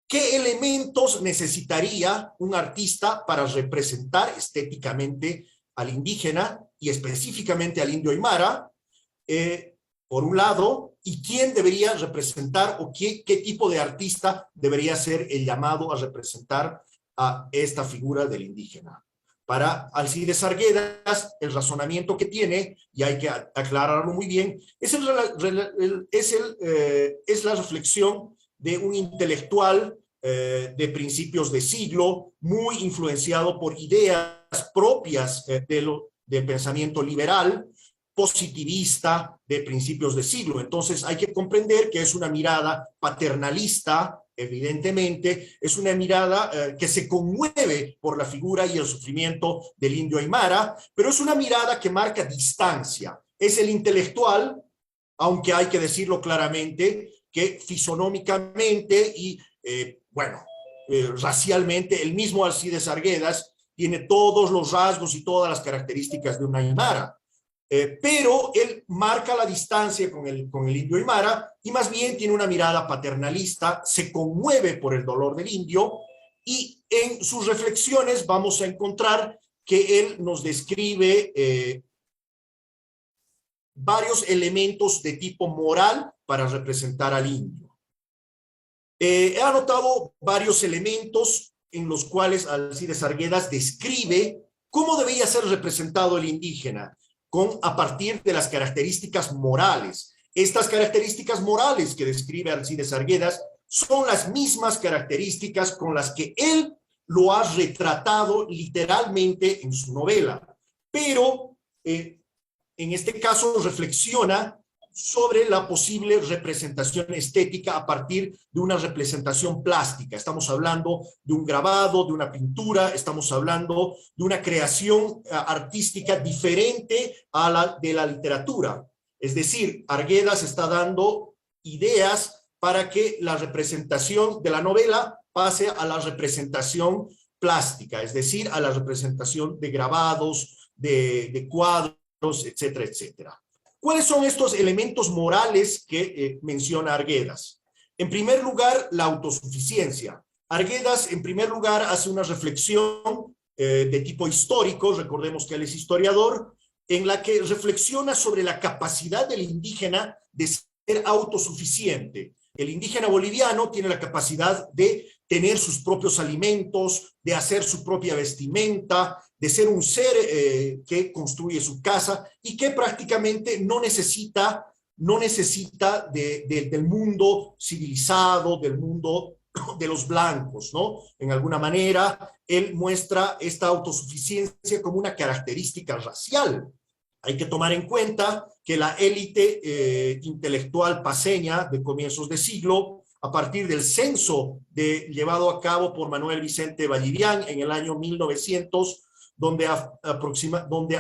¿Qué elementos necesitaría un artista para representar estéticamente al indígena y específicamente al indio aymara? por un lado, y quién debería representar o qué tipo de artista debería ser el llamado a representar a esta figura del indígena. Para Alcides Arguedas, el razonamiento que tiene, y hay que aclararlo muy bien, es la reflexión de un intelectual de principios de siglo, muy influenciado por ideas propias del pensamiento liberal, positivista de principios de siglo. Entonces hay que comprender que es una mirada paternalista, evidentemente, es una mirada que se conmueve por la figura y el sufrimiento del indio Aymara, pero es una mirada que marca distancia. Es el intelectual, aunque hay que decirlo claramente, que fisonómicamente y, racialmente, el mismo Alcides Arguedas tiene todos los rasgos y todas las características de un Aymara. Pero él marca la distancia con el indio Aymara y más bien tiene una mirada paternalista, se conmueve por el dolor del indio y en sus reflexiones vamos a encontrar que él nos describe varios elementos de tipo moral para representar al indio. He anotado varios elementos en los cuales Alcides Arguedas describe cómo debía ser representado el indígena, a partir de las características morales. Estas características morales que describe Alcides Arguedas son las mismas características con las que él lo ha retratado literalmente en su novela, pero en este caso reflexiona sobre la posible representación estética a partir de una representación plástica. Estamos hablando de un grabado, de una pintura, estamos hablando de una creación artística diferente a la de la literatura. Es decir, Arguedas está dando ideas para que la representación de la novela pase a la representación plástica, es decir, a la representación de grabados, de cuadros, etcétera, etcétera. ¿Cuáles son estos elementos morales que menciona Arguedas? En primer lugar, la autosuficiencia. Arguedas, en primer lugar, hace una reflexión de tipo histórico, recordemos que él es historiador, en la que reflexiona sobre la capacidad del indígena de ser autosuficiente. El indígena boliviano tiene la capacidad de tener sus propios alimentos, de hacer su propia vestimenta, de ser un ser que construye su casa y que prácticamente no necesita del mundo civilizado, del mundo de los blancos, ¿no? En alguna manera, él muestra esta autosuficiencia como una característica racial. Hay que tomar en cuenta que la élite intelectual paceña de comienzos de siglo, a partir del censo llevado a cabo por Manuel Vicente Vallivian en el año 1900, donde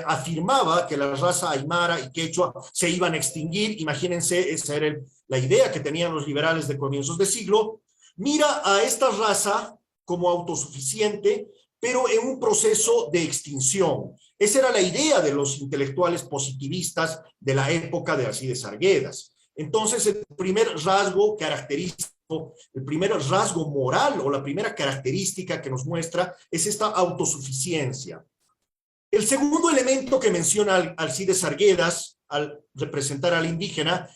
afirmaba que la raza aymara y quechua se iban a extinguir. Imagínense, esa era la idea que tenían los liberales de comienzos de siglo. Mira a esta raza como autosuficiente, pero en un proceso de extinción. Esa era la idea de los intelectuales positivistas de la época de Alcides Arguedas. Entonces, el primer rasgo característico, el primer rasgo moral o la primera característica que nos muestra es esta autosuficiencia. El segundo elemento que menciona Alcides Arguedas al representar al indígena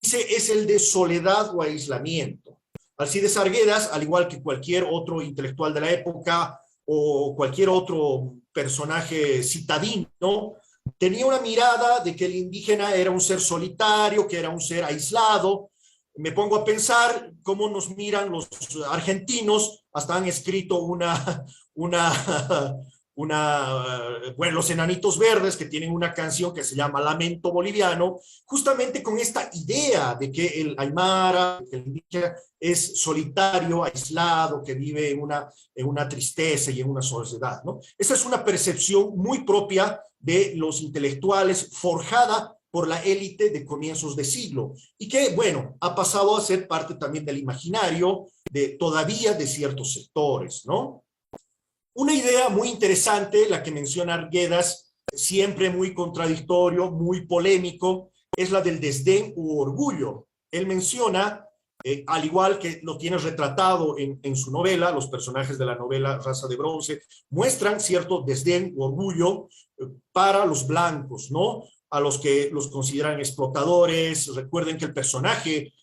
es el de soledad o aislamiento. Alcides Arguedas, al igual que cualquier otro intelectual de la época o cualquier otro personaje citadino, tenía una mirada de que el indígena era un ser solitario, que era un ser aislado. Me pongo a pensar cómo nos miran los argentinos, hasta han escrito los Enanitos Verdes, que tienen una canción que se llama Lamento Boliviano, justamente con esta idea de que el aymara, el indígena, es solitario, aislado, que vive en una tristeza y en una soledad, ¿no? Esa es una percepción muy propia de los intelectuales, forjada por la élite de comienzos de siglo, y que, bueno, ha pasado a ser parte también del imaginario todavía de ciertos sectores, ¿no? Una idea muy interesante, la que menciona Arguedas, siempre muy contradictorio, muy polémico, es la del desdén u orgullo. Él menciona, al igual que lo tiene retratado en su novela, los personajes de la novela Raza de Bronce, muestran cierto desdén u orgullo para los blancos, ¿no? a los que los consideran explotadores. Recuerden que el personaje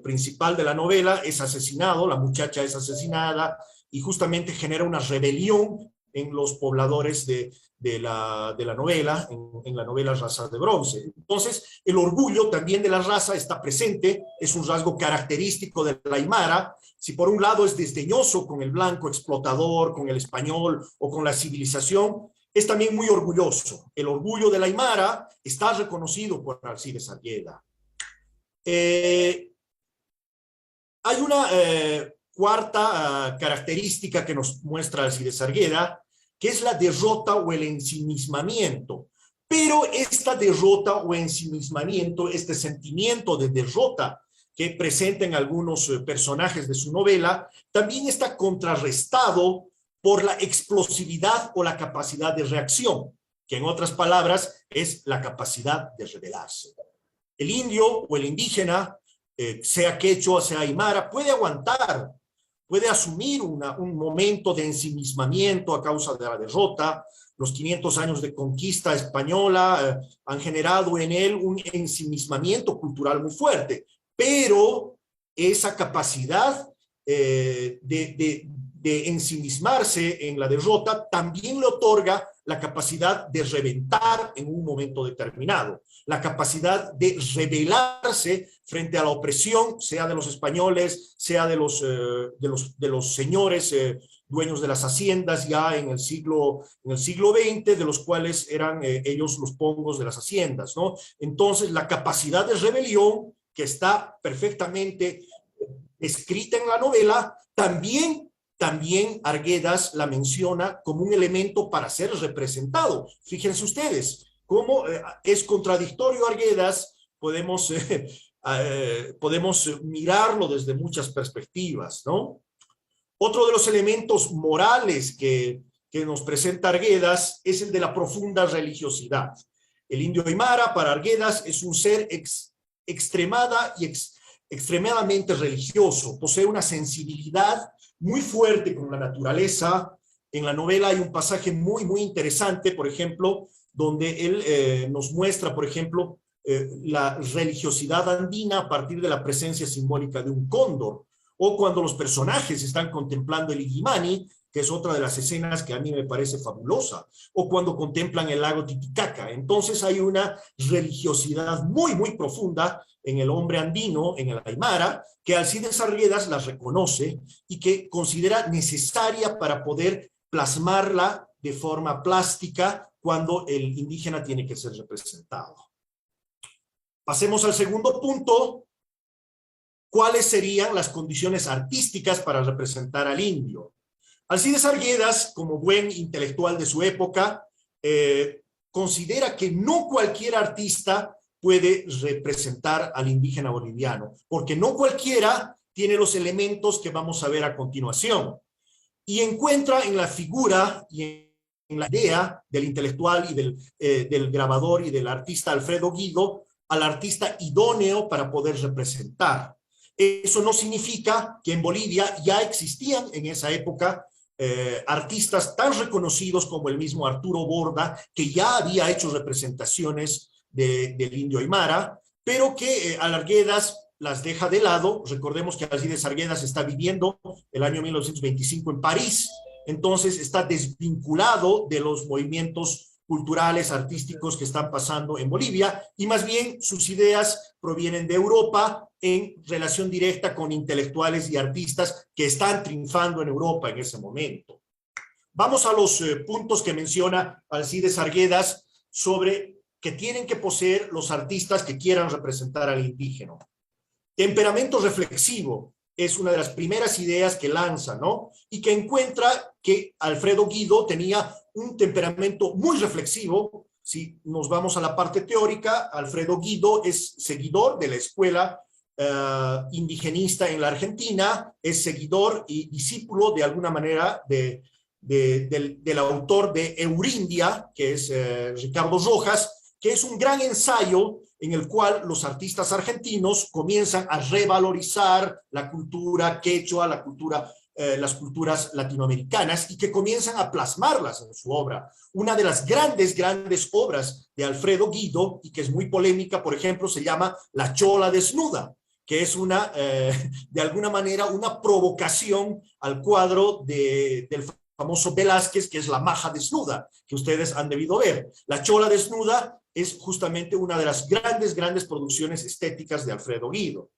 principal de la novela es asesinado, la muchacha es asesinada, y justamente genera una rebelión en los pobladores de la novela, en la novela Raza de Bronce. Entonces, el orgullo también de la raza está presente, es un rasgo característico de la aymara. Si por un lado es desdeñoso con el blanco explotador, con el español o con la civilización, es también muy orgulloso. El orgullo de la aymara está reconocido por Alcides Argueda. Hay una cuarta característica que nos muestra Alcides Argueda, que es la derrota o el ensimismamiento. Pero esta derrota o ensimismamiento, este sentimiento de derrota que presenta en algunos personajes de su novela, también está contrarrestado por la explosividad o la capacidad de reacción, que en otras palabras es la capacidad de rebelarse. El indio o el indígena, sea quechua, sea aymara, puede aguantar, puede asumir un momento de ensimismamiento a causa de la derrota. Los 500 años de conquista española han generado en él un ensimismamiento cultural muy fuerte, pero esa capacidad de ensimismarse en la derrota también le otorga la capacidad de reventar en un momento determinado, la capacidad de rebelarse frente a la opresión, sea de los españoles, sea de los señores dueños de las haciendas ya en el siglo XX, de los cuales eran ellos los pongos de las haciendas, ¿no? Entonces, la capacidad de rebelión, que está perfectamente escrita en la novela, también Arguedas la menciona como un elemento para ser representado. Fíjense ustedes cómo es contradictorio Arguedas, podemos mirarlo desde muchas perspectivas, ¿no? Otro de los elementos morales que nos presenta Arguedas es el de la profunda religiosidad. El indio aymara para Arguedas es un ser extremadamente religioso, posee una sensibilidad muy fuerte con la naturaleza. En la novela hay un pasaje muy, muy interesante, por ejemplo, donde él nos muestra, por ejemplo, la religiosidad andina a partir de la presencia simbólica de un cóndor, o cuando los personajes están contemplando el Illimani, que es otra de las escenas que a mí me parece fabulosa, o cuando contemplan el lago Titicaca. Entonces hay una religiosidad muy, muy profunda en el hombre andino, en el aymara, que Alcides Arguedas la reconoce y que considera necesaria para poder plasmarla de forma plástica cuando el indígena tiene que ser representado. Pasemos al segundo punto. ¿Cuáles serían las condiciones artísticas para representar al indio? Alcides Arguedas, como buen intelectual de su época, considera que no cualquier artista puede representar al indígena boliviano, porque no cualquiera tiene los elementos que vamos a ver a continuación. Y encuentra en la figura y en la idea del intelectual y del grabador y del artista Alfredo Guido al artista idóneo para poder representar. Eso no significa que en Bolivia ya existían en esa época artistas tan reconocidos como el mismo Arturo Borda, que ya había hecho representaciones del indio aymara, pero que Arguedas las deja de lado. Recordemos que Alcides Arguedas está viviendo el año 1925 en París, entonces está desvinculado de los movimientos culturales, artísticos que están pasando en Bolivia, y más bien sus ideas provienen de Europa en relación directa con intelectuales y artistas que están triunfando en Europa en ese momento. Vamos a los puntos que menciona Alcides Arguedas sobre que tienen que poseer los artistas que quieran representar al indígena. Temperamento reflexivo es una de las primeras ideas que lanza, ¿no? Y que encuentra que Alfredo Guido tenía un temperamento muy reflexivo. Si nos vamos a la parte teórica, Alfredo Guido es seguidor de la escuela indigenista en la Argentina, es seguidor y discípulo de alguna manera del autor de Eurindia, que es Ricardo Rojas, que es un gran ensayo en el cual los artistas argentinos comienzan a revalorizar la cultura quechua, la cultura las culturas latinoamericanas y que comienzan a plasmarlas en su obra. Una de las grandes obras de Alfredo Guido, y que es muy polémica, por ejemplo, se llama La Chola Desnuda, que es de alguna manera una provocación al cuadro del famoso Velázquez, que es La Maja Desnuda, que ustedes han debido ver. La Chola Desnuda es justamente una de las grandes producciones estéticas de Alfredo Guido.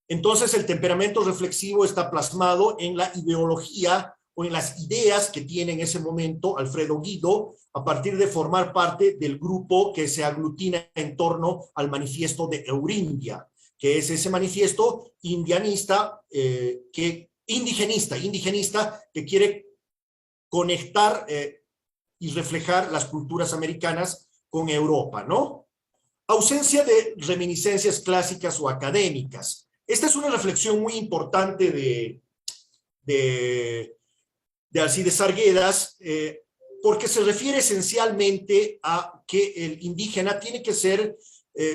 Entonces, el temperamento reflexivo está plasmado en la ideología o en las ideas que tiene en ese momento Alfredo Guido a partir de formar parte del grupo que se aglutina en torno al manifiesto de Eurindia, que es ese manifiesto indigenista que quiere conectar y reflejar las culturas americanas con Europa, ¿no? Ausencia de reminiscencias clásicas o académicas. Esta es una reflexión muy importante de Alcides Arguedas, porque se refiere esencialmente a que el indígena tiene que ser,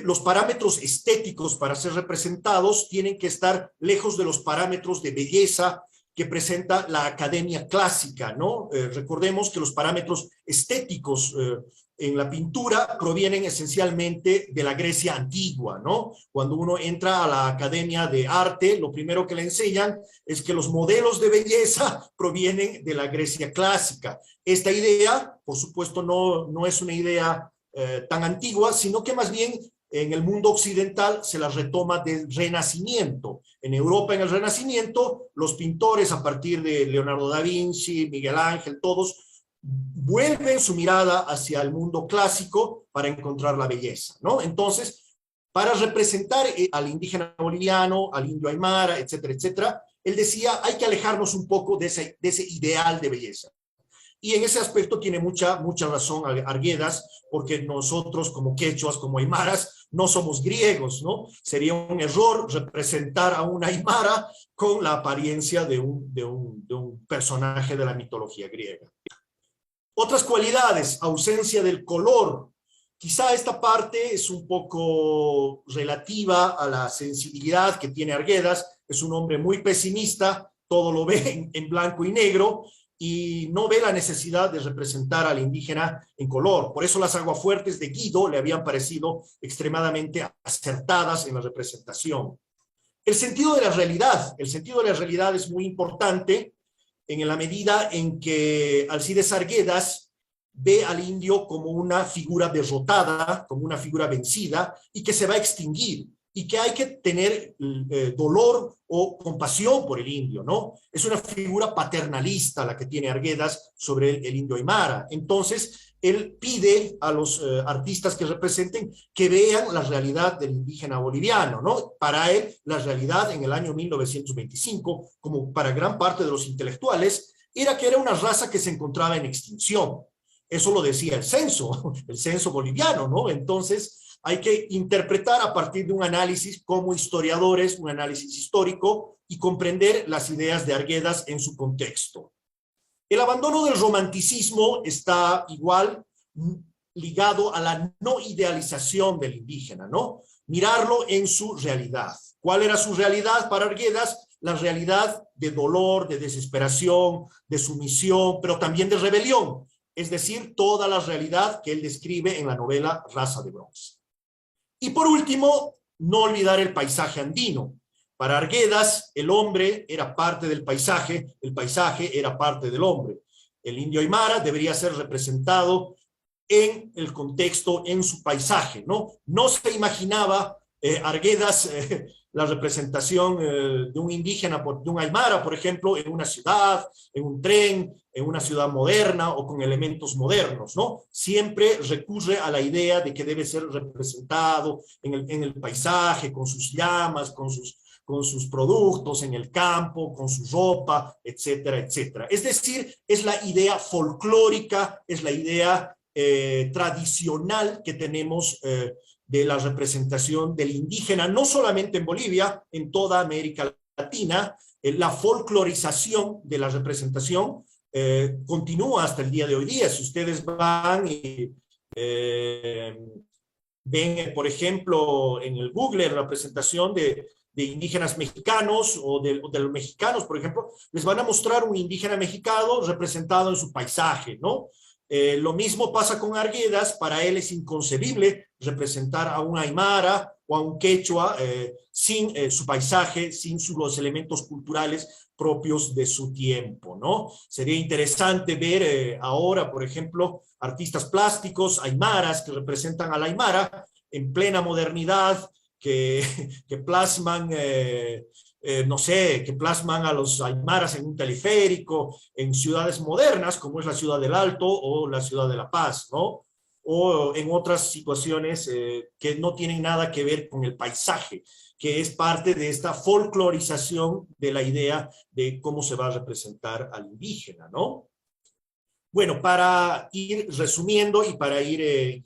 los parámetros estéticos para ser representados tienen que estar lejos de los parámetros de belleza que presenta la academia clásica, ¿no? Recordemos que los parámetros estéticos en la pintura provienen esencialmente de la Grecia antigua, ¿no? Cuando uno entra a la academia de arte, lo primero que le enseñan es que los modelos de belleza provienen de la Grecia clásica. Esta idea, por supuesto, no es una idea tan antigua, sino que más bien en el mundo occidental se la retoma del Renacimiento. En Europa, en el Renacimiento, los pintores a partir de Leonardo da Vinci, Miguel Ángel, todos vuelven su mirada hacia el mundo clásico para encontrar la belleza, ¿no? Entonces, para representar al indígena boliviano, al indio aymara, etcétera, etcétera, él decía, hay que alejarnos un poco de ese ideal de belleza. Y en ese aspecto tiene mucha razón Arguedas, porque nosotros como quechuas, como aymaras, no somos griegos, ¿no? Sería un error representar a una aymara con la apariencia de un personaje de la mitología griega. Otras cualidades, ausencia del color. Quizá esta parte es un poco relativa a la sensibilidad que tiene Arguedas. Es un hombre muy pesimista, todo lo ve en blanco y negro, y no ve la necesidad de representar al indígena en color. Por eso las aguafuertes de Guido le habían parecido extremadamente acertadas en la representación. El sentido de la realidad es muy importante en la medida en que Alcides Arguedas ve al indio como una figura derrotada, como una figura vencida, y que se va a extinguir, y que hay que tener dolor o compasión por el indio, ¿no? Es una figura paternalista la que tiene Arguedas sobre el indio aymara. Entonces, él pide a los artistas que representen que vean la realidad del indígena boliviano, ¿no? Para él, la realidad en el año 1925, como para gran parte de los intelectuales, era que era una raza que se encontraba en extinción. Eso lo decía el censo boliviano, ¿no? Entonces, hay que interpretar a partir de un análisis como historiadores, un análisis histórico, y comprender las ideas de Arguedas en su contexto. El abandono del romanticismo está igual ligado a la no idealización del indígena, ¿no? Mirarlo en su realidad. ¿Cuál era su realidad para Arguedas? La realidad de dolor, de desesperación, de sumisión, pero también de rebelión. Es decir, toda la realidad que él describe en la novela Raza de Bronce. Y por último, no olvidar el paisaje andino. Para Arguedas, el hombre era parte del paisaje, el paisaje era parte del hombre. El indio aymara debería ser representado en el contexto, en su paisaje, ¿no? No se imaginaba Arguedas la representación de un indígena, de un aymara, por ejemplo, en una ciudad, en un tren, en una ciudad moderna o con elementos modernos, ¿no? Siempre recurre a la idea de que debe ser representado en el paisaje, con sus llamas, con sus productos, en el campo, con su ropa, etcétera, etcétera. Es decir, es la idea folclórica, es la idea tradicional que tenemos de la representación del indígena, no solamente en Bolivia, en toda América Latina. La folclorización de la representación continúa hasta el día de hoy día. Si ustedes van y ven, por ejemplo, en el Google, la representación de de indígenas mexicanos o de los mexicanos, por ejemplo, les van a mostrar un indígena mexicano representado en su paisaje, ¿no? Lo mismo pasa con Arguedas. Para él es inconcebible representar a un aymara o a un quechua sin su paisaje, sin los elementos culturales propios de su tiempo, ¿no? Sería interesante ver ahora, por ejemplo, artistas plásticos aymaras que representan a la aymara en plena modernidad, que plasman no sé, que plasman a los aymaras en un teleférico, en ciudades modernas, como es la ciudad del Alto o la ciudad de La Paz, ¿no? O en otras situaciones que no tienen nada que ver con el paisaje, que es parte de esta folclorización de la idea de cómo se va a representar al indígena, ¿no? Bueno, para ir resumiendo y para ir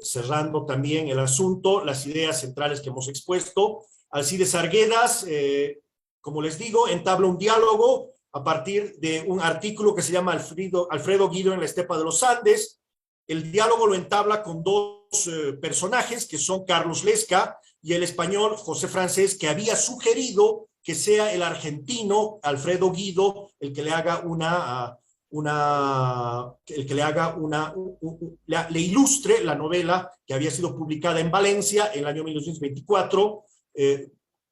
cerrando también el asunto, las ideas centrales que hemos expuesto, Alcides Arguedas, como les digo, entabla un diálogo a partir de un artículo que se llama Alfredo Guido en la Estepa de los Andes. El diálogo lo entabla con dos personajes, que son Carlos Lesca y el español José Francés, que había sugerido que sea el argentino Alfredo Guido el que le haga le ilustre la novela que había sido publicada en Valencia en el año 1924,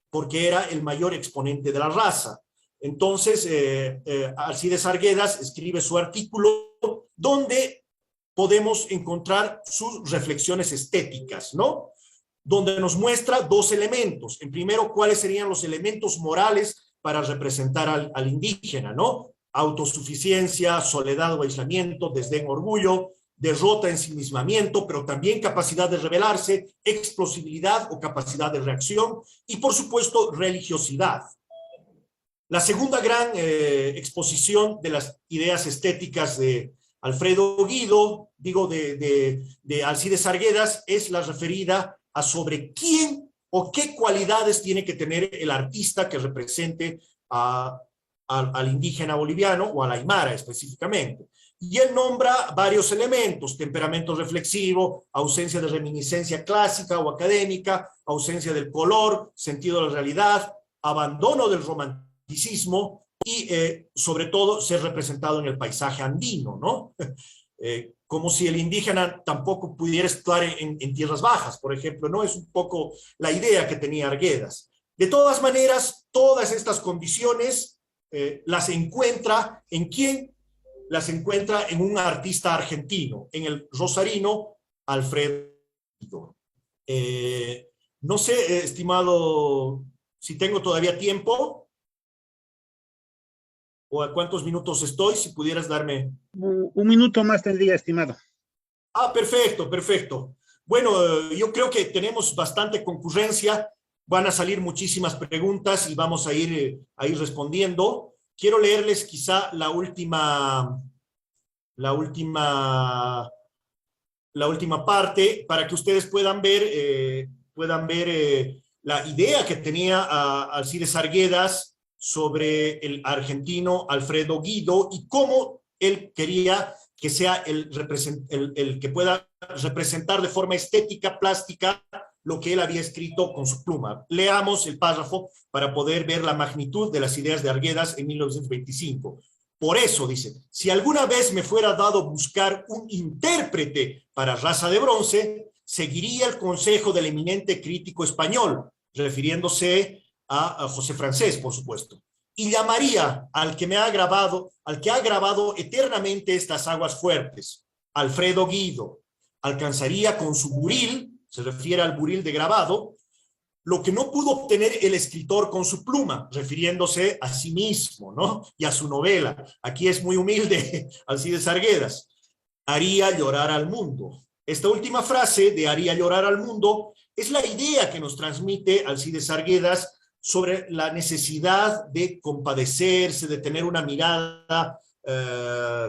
porque era el mayor exponente de la raza. Entonces, Alcides Arguedas escribe su artículo donde podemos encontrar sus reflexiones estéticas, ¿no? Donde nos muestra dos elementos. En primero, cuáles serían los elementos morales para representar al indígena, ¿no? Autosuficiencia, soledad o aislamiento, desdén, orgullo, derrota, ensimismamiento, pero también capacidad de rebelarse, explosividad o capacidad de reacción y, por supuesto, religiosidad. La segunda gran exposición de las ideas estéticas de Alfredo Guido, digo de Alcides Arguedas, es la referida a sobre quién o qué cualidades tiene que tener el artista que represente al indígena boliviano o al aymara específicamente. Y él nombra varios elementos: temperamento reflexivo, ausencia de reminiscencia clásica o académica, ausencia del color, sentido de la realidad, abandono del romanticismo y sobre todo ser representado en el paisaje andino, ¿no? Como si el indígena tampoco pudiera estar en tierras bajas, por ejemplo, ¿no? Es un poco la idea que tenía Arguedas. De todas maneras, todas estas condiciones las encuentra ¿en quién? Las encuentra en un artista argentino, en el rosarino Alfredo. No sé, estimado, si tengo todavía tiempo o a cuántos minutos estoy, si pudieras darme... Un minuto más tendría, estimado. Ah, perfecto, perfecto. Bueno, yo creo que tenemos bastante concurrencia, van a salir muchísimas preguntas y vamos a ir respondiendo. Quiero leerles quizá la última parte para que ustedes puedan ver la idea que tenía Alcides Arguedas sobre el argentino Alfredo Guido y cómo él quería que sea el que pueda representar de forma estética, plástica, lo que él había escrito con su pluma. Leamos el párrafo para poder ver la magnitud de las ideas de Arguedas en 1925. Por eso, dice, si alguna vez me fuera dado buscar un intérprete para Raza de Bronce, seguiría el consejo del eminente crítico español, refiriéndose a José Francés, por supuesto, y llamaría al que ha grabado eternamente estas aguas fuertes, Alfredo Guido. Alcanzaría con su buril, se refiere al buril de grabado, lo que no pudo obtener el escritor con su pluma, refiriéndose a sí mismo, ¿no? Y a su novela. Aquí es muy humilde Alcides Arguedas. Haría llorar al mundo. Esta última frase de haría llorar al mundo es la idea que nos transmite Alcides Arguedas sobre la necesidad de compadecerse, de tener una mirada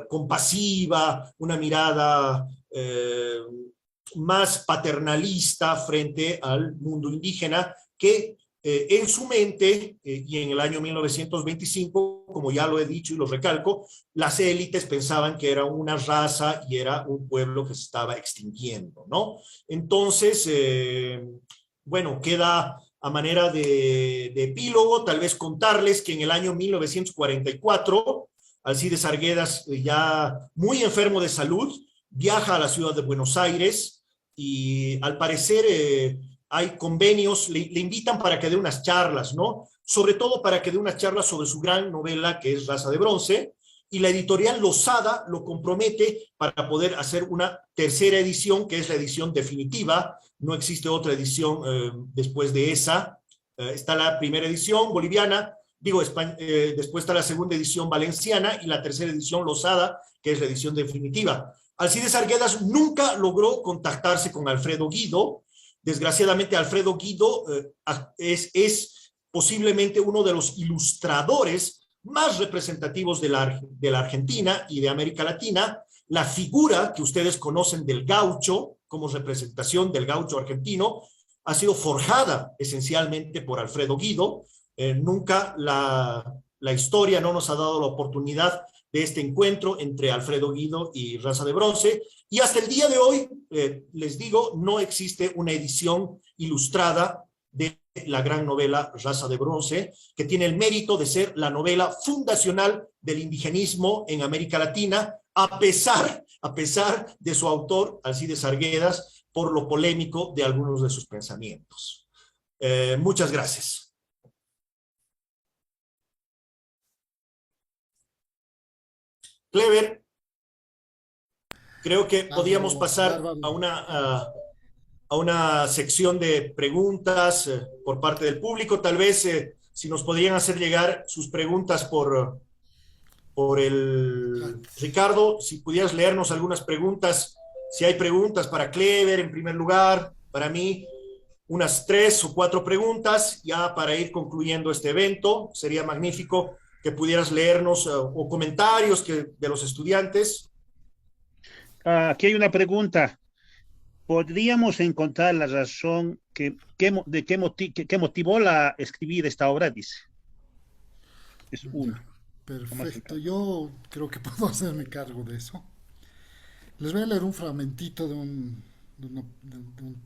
compasiva, una mirada más paternalista frente al mundo indígena que en su mente y en el año 1925, como ya lo he dicho y lo recalco, las élites pensaban que era una raza y era un pueblo que se estaba extinguiendo, ¿no? Entonces, bueno, queda a manera de epílogo, tal vez contarles que en el año 1944, Alcides Arguedas, ya muy enfermo de salud, viaja a la ciudad de Buenos Aires y al parecer hay convenios, le invitan para que dé unas charlas, ¿no? Sobre todo para que dé unas charlas sobre su gran novela que es Raza de Bronce, y la editorial Losada lo compromete para poder hacer una tercera edición, que es la edición definitiva. No existe otra edición después de esa. Está la primera edición boliviana, después está la segunda edición valenciana y la tercera edición Losada, que es la edición definitiva. Alcides Arguedas nunca logró contactarse con Alfredo Guido. Desgraciadamente, Alfredo Guido es posiblemente uno de los ilustradores más representativos de la Argentina y de América Latina. La figura que ustedes conocen del gaucho como representación del gaucho argentino ha sido forjada esencialmente por Alfredo Guido. Nunca la historia no nos ha dado la oportunidad de este encuentro entre Alfredo Guido y Raza de Bronce, y hasta el día de hoy, les digo, no existe una edición ilustrada de la gran novela Raza de Bronce, que tiene el mérito de ser la novela fundacional del indigenismo en América Latina, a pesar de su autor, Alcides Arguedas, por lo polémico de algunos de sus pensamientos. Muchas gracias. Clever, creo que podíamos pasar a una sección de preguntas por parte del público. Tal vez si nos podrían hacer llegar sus preguntas por el Ricardo, si pudieras leernos algunas preguntas, si hay preguntas para Clever en primer lugar, para mí unas 3 o 4 preguntas ya para ir concluyendo este evento. Sería magnífico que pudieras leernos o comentarios de los estudiantes. Aquí hay una pregunta. ¿Podríamos encontrar la razón que motivó a escribir esta obra? Dice. Es una. Perfecto, yo creo que puedo hacerme cargo de eso. Les voy a leer un fragmentito de un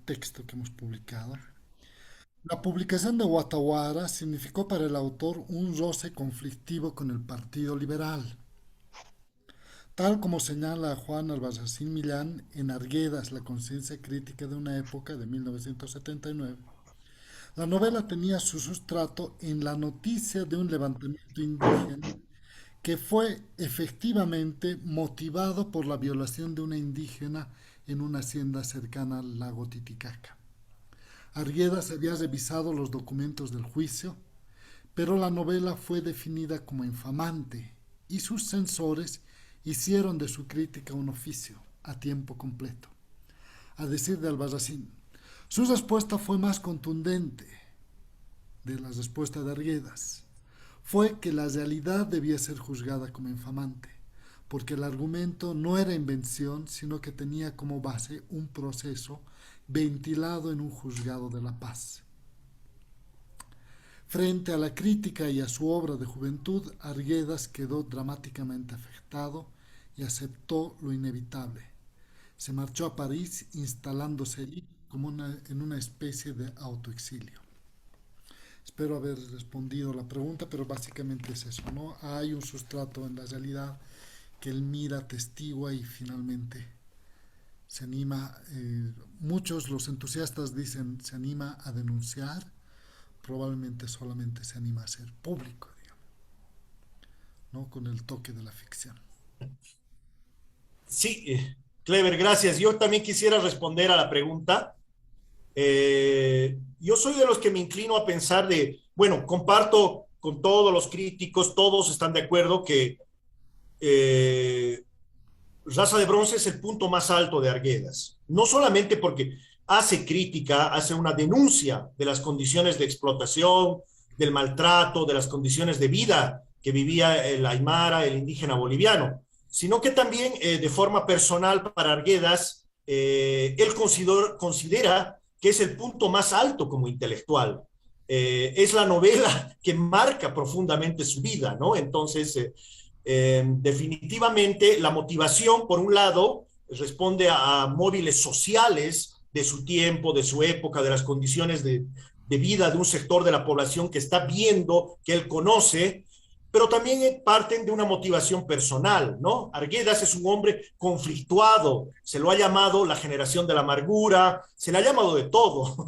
texto que hemos publicado. La publicación de Guataguara significó para el autor un roce conflictivo con el Partido Liberal. Tal como señala Juan Albarracín Millán en Arguedas, la conciencia crítica de una época de 1979, la novela tenía su sustrato en la noticia de un levantamiento indígena que fue efectivamente motivado por la violación de una indígena en una hacienda cercana al lago Titicaca. Arguedas había revisado los documentos del juicio, pero la novela fue definida como infamante y sus censores hicieron de su crítica un oficio a tiempo completo. A decir de Albarracín, su respuesta fue más contundente de la respuesta de Arguedas. Fue que la realidad debía ser juzgada como infamante, porque el argumento no era invención, sino que tenía como base un proceso ventilado en un juzgado de la paz. Frente a la crítica y a su obra de juventud, Arguedas quedó dramáticamente afectado y aceptó lo inevitable. Se marchó a París, instalándose allí como en una especie de autoexilio. Espero haber respondido la pregunta, pero básicamente es eso, ¿no? Hay un sustrato en la realidad que él mira, testigua y finalmente se anima. Muchos, los entusiastas dicen, se anima a denunciar, probablemente solamente se anima a ser público, digamos, ¿no? Con el toque de la ficción. Sí, Clever, gracias. Yo también quisiera responder a la pregunta. Yo soy de los que me inclino a pensar comparto con todos los críticos, todos están de acuerdo que Raza de Bronce es el punto más alto de Arguedas. No solamente porque hace crítica, hace una denuncia de las condiciones de explotación, del maltrato, de las condiciones de vida que vivía el aymara, el indígena boliviano, sino que también de forma personal para Arguedas, él considera que es el punto más alto como intelectual. Es la novela que marca profundamente su vida, ¿no? Entonces, definitivamente la motivación, por un lado, responde a móviles sociales de su tiempo, de su época, de las condiciones de vida de un sector de la población que está viendo, que él conoce, pero también parten de una motivación personal, ¿no? Arguedas es un hombre conflictuado, se lo ha llamado la generación de la amargura, se le ha llamado de todo,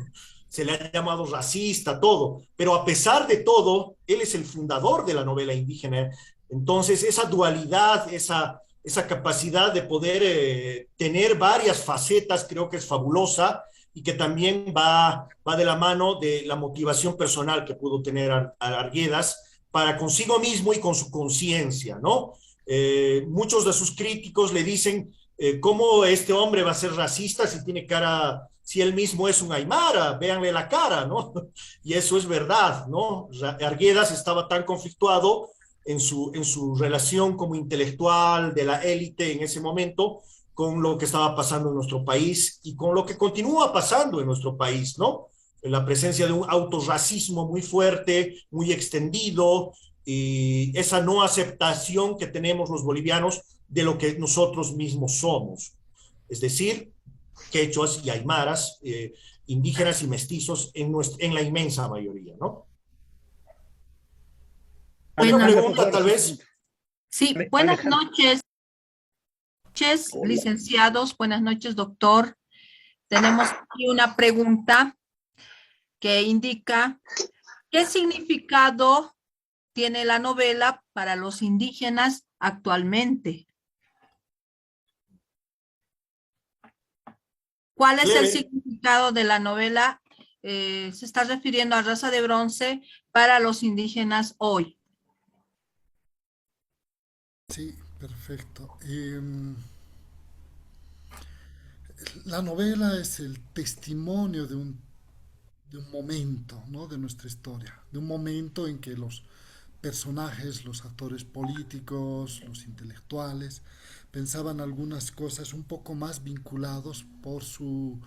se le ha llamado racista, todo, pero a pesar de todo, él es el fundador de la novela indígena. Entonces, esa dualidad, esa capacidad de poder tener varias facetas, creo que es fabulosa y que también va de la mano de la motivación personal que pudo tener Arguedas para consigo mismo y con su conciencia, ¿no? Muchos de sus críticos le dicen, ¿cómo este hombre va a ser racista si tiene cara, si él mismo es un aymara? Véanle la cara, ¿no? Y eso es verdad, ¿no? Arguedas estaba tan conflictuado en su relación como intelectual de la élite en ese momento con lo que estaba pasando en nuestro país y con lo que continúa pasando en nuestro país, ¿no? La presencia de un autorracismo muy fuerte, muy extendido, y esa no aceptación que tenemos los bolivianos de lo que nosotros mismos somos. Es decir, quechuas y aymaras, indígenas y mestizos en la inmensa mayoría, ¿no? ¿Alguna Alejandra, por pregunta, favor, tal su vez? pregunta. Sí, buenas Alejandra. noches, Hola. licenciados, buenas noches, doctor. Tenemos aquí una pregunta que indica, ¿qué significado tiene la novela para los indígenas actualmente? ¿Cuál es el Clever. significado de la novela? Se está refiriendo a Raza de Bronce para los indígenas hoy. Sí, perfecto. La novela es el testimonio de un momento, ¿no? De nuestra historia, de un momento en que los personajes, los actores políticos, los intelectuales, pensaban algunas cosas un poco más vinculados por su,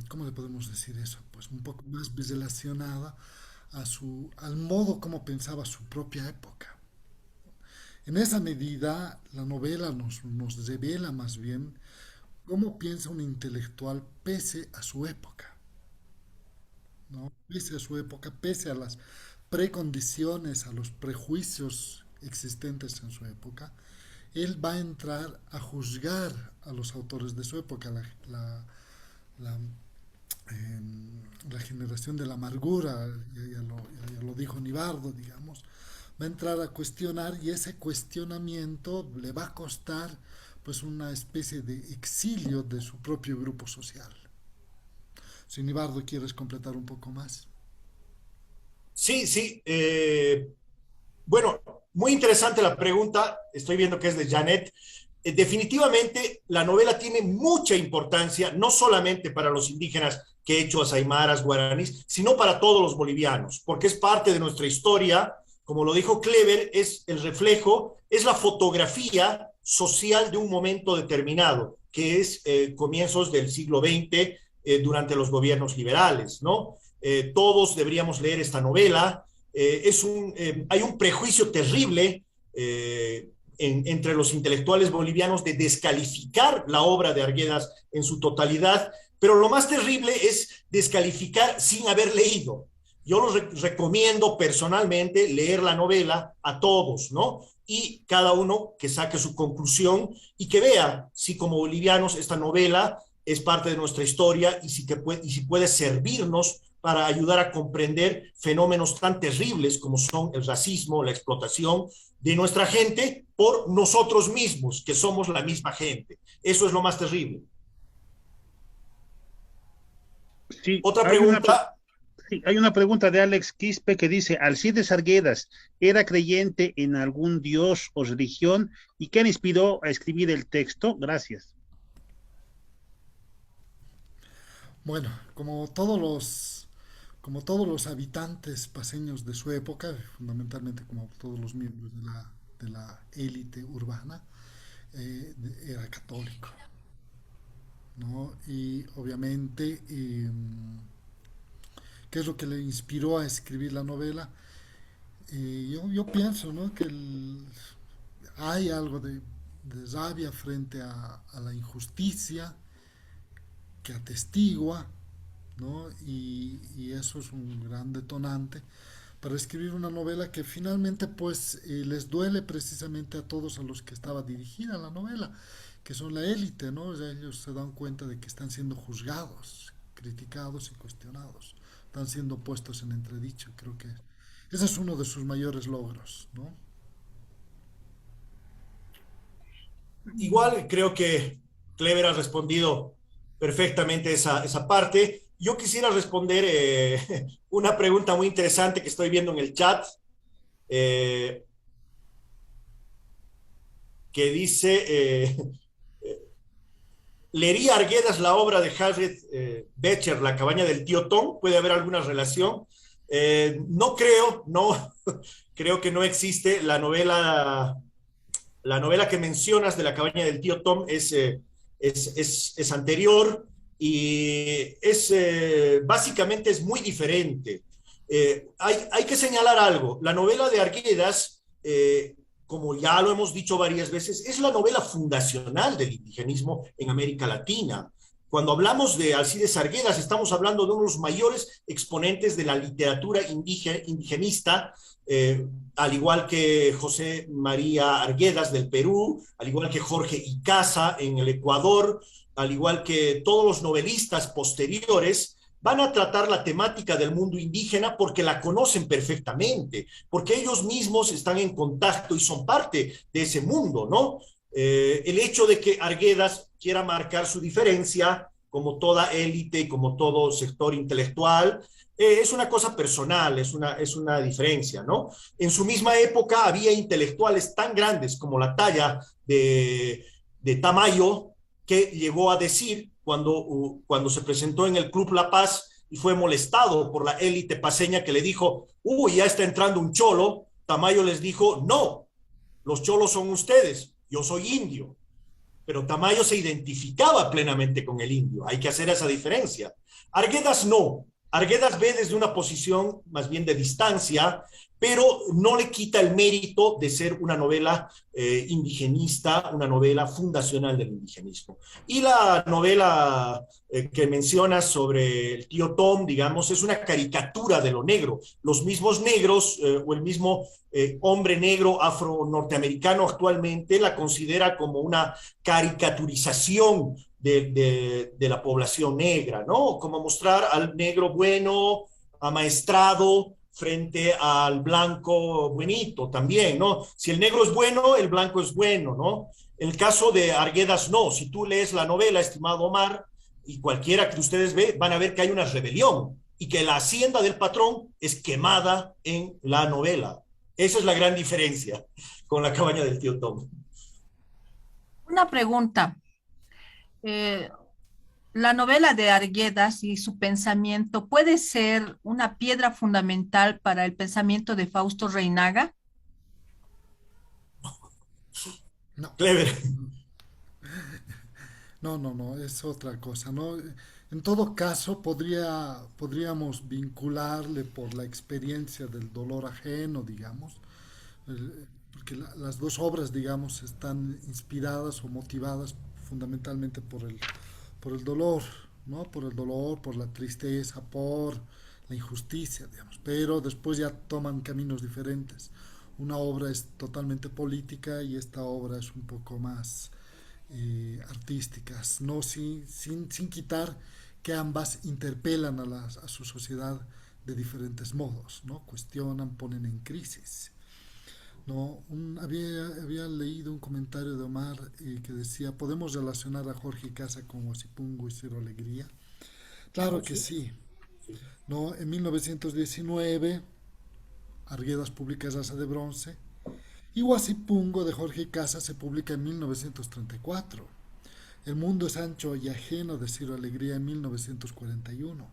¿cómo le podemos decir eso? Pues un poco más relacionada al modo como pensaba su propia época. En esa medida, la novela nos revela más bien cómo piensa un intelectual pese a su época, ¿no? Pese a su época, pese a las precondiciones, a los prejuicios existentes en su época, él va a entrar a juzgar a los autores de su época, la, eh, la generación de la amargura, ya lo dijo Nibardo, digamos, va a entrar a cuestionar y ese cuestionamiento le va a costar pues una especie de exilio de su propio grupo social. Si Nibardo quieres completar un poco más. Sí, sí. Bueno, muy interesante la pregunta. Estoy viendo que es de Janet. Definitivamente la novela tiene mucha importancia, no solamente para los indígenas quechuas, aymaras, guaraníes, sino para todos los bolivianos, porque es parte de nuestra historia. Como lo dijo Clever, es el reflejo, es la fotografía social de un momento determinado, que es comienzos del siglo XX, durante los gobiernos liberales, ¿no? Todos deberíamos leer esta novela. Hay un prejuicio terrible entre los intelectuales bolivianos de descalificar la obra de Arguedas en su totalidad, pero lo más terrible es descalificar sin haber leído. Yo los recomiendo personalmente leer la novela a todos, ¿no? Y cada uno que saque su conclusión y que vea si como bolivianos esta novela es parte de nuestra historia y si puede servirnos para ayudar a comprender fenómenos tan terribles como son el racismo, la explotación de nuestra gente por nosotros mismos, que somos la misma gente. Eso es lo más terrible. Sí, Otra pregunta. sí, hay una pregunta de Alex Quispe que dice, ¿Alcides Arguedas era creyente en algún dios o religión y qué le inspiró a escribir el texto? Gracias. Bueno, como todos los habitantes paseños de su época, fundamentalmente como todos los miembros de la élite urbana, era católico, ¿no? Y obviamente, ¿qué es lo que le inspiró a escribir la novela? Yo pienso, ¿no? Que hay algo de rabia frente a la injusticia que atestigua ¿no? Y eso es un gran detonante para escribir una novela que finalmente pues les duele precisamente a todos a los que estaba dirigida la novela, que son la élite, ¿no? O sea, ellos se dan cuenta de que están siendo juzgados, criticados y cuestionados, están siendo puestos en entredicho. Creo que ese es uno de sus mayores logros, ¿no? Igual creo que Clever ha respondido perfectamente esa parte. Yo quisiera responder una pregunta muy interesante que estoy viendo en el chat, eh, que dice, ¿leería Arguedas la obra de Harriet Beecher, La cabaña del tío Tom? ¿Puede haber alguna relación? No creo, no, creo que no existe. La novela que mencionas de La cabaña del tío Tom es anterior y básicamente es muy diferente. Hay que señalar algo. La novela de Arguedas, como ya lo hemos dicho varias veces, es la novela fundacional del indigenismo en América Latina. Cuando hablamos de Alcides Arguedas, estamos hablando de uno de los mayores exponentes de la literatura indigenista, al igual que José María Arguedas del Perú, al igual que Jorge Icaza en el Ecuador, al igual que todos los novelistas posteriores, van a tratar la temática del mundo indígena porque la conocen perfectamente, porque ellos mismos están en contacto y son parte de ese mundo, ¿no? El hecho de que Arguedas quiera marcar su diferencia, como toda élite y como todo sector intelectual, es una cosa personal, es una diferencia, ¿no? En su misma época había intelectuales tan grandes como la talla de Tamayo, que llegó a decir cuando se presentó en el Club La Paz y fue molestado por la élite paseña que le dijo, uy, ya está entrando un cholo, Tamayo les dijo, no, los cholos son ustedes, yo soy indio. Pero Tamayo se identificaba plenamente con el indio, hay que hacer esa diferencia. Arguedas no, Arguedas ve desde una posición más bien de distancia, pero no le quita el mérito de ser una novela indigenista, una novela fundacional del indigenismo. Y la novela que mencionas sobre el tío Tom, digamos, es una caricatura de lo negro. Los mismos negros o el mismo hombre negro afro-norteamericano actualmente la considera como una caricaturización de la población negra, ¿no? Como mostrar al negro bueno, amaestrado, frente al blanco buenito también, ¿no? Si el negro es bueno, el blanco es bueno, ¿no? En el caso de Arguedas, no. Si tú lees la novela, estimado Omar, y cualquiera que ustedes ve, van a ver que hay una rebelión y que la hacienda del patrón es quemada en la novela. Esa es la gran diferencia con la cabaña del tío Tom. Una pregunta. Eh, la novela de Arguedas y su pensamiento puede ser una piedra fundamental para el pensamiento de Fausto Reinaga. No, Clever. no, es otra cosa, ¿no? En todo caso, podríamos vincularle por la experiencia del dolor ajeno, digamos, porque las dos obras, digamos, están inspiradas o motivadas fundamentalmente por el dolor, ¿no? Por el dolor, por la tristeza, por la injusticia, digamos. Pero después ya toman caminos diferentes. Una obra es totalmente política y esta obra es un poco más artísticas, no sin quitar que ambas interpelan a su sociedad de diferentes modos, ¿no? Cuestionan, ponen en crisis. No, había leído un comentario de Omar que decía, ¿podemos relacionar a Jorge Casa con Huasipungo y Cero Alegría? Claro que sí. No, en 1919, Arguedas publica Raza de Bronce y Huasipungo de Jorge Casa se publica en 1934. El mundo es ancho y ajeno de Ciro Alegría en 1941.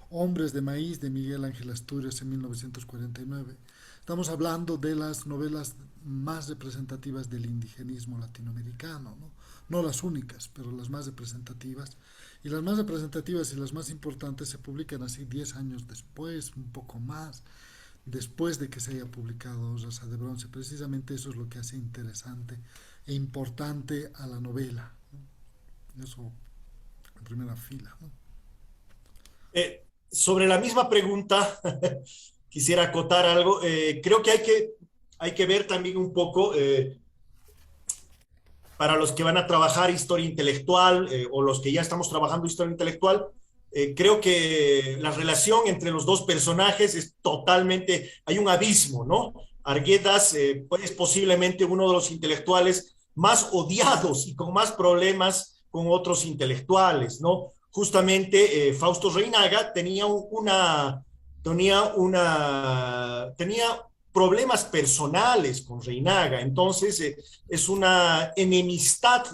Hombres de maíz de Miguel Ángel Asturias en 1949. Estamos hablando de las novelas más representativas del indigenismo latinoamericano, ¿no? No las únicas, pero las más representativas. Y las más representativas y las más importantes se publican así 10 años después, un poco más, después de que se haya publicado Raza de Bronce. Precisamente eso es lo que hace interesante e importante a la novela, ¿no? Eso en primera fila, ¿no? Sobre la misma pregunta, quisiera acotar algo. Creo que hay que ver también un poco para los que van a trabajar historia intelectual o los que ya estamos trabajando historia intelectual. Creo que la relación entre los dos personajes es totalmente, hay un abismo, ¿no? Arguedas es posiblemente uno de los intelectuales más odiados y con más problemas con otros intelectuales, ¿no? Justamente Fausto Reinaga tenía problemas personales con Reinaga, entonces es una enemistad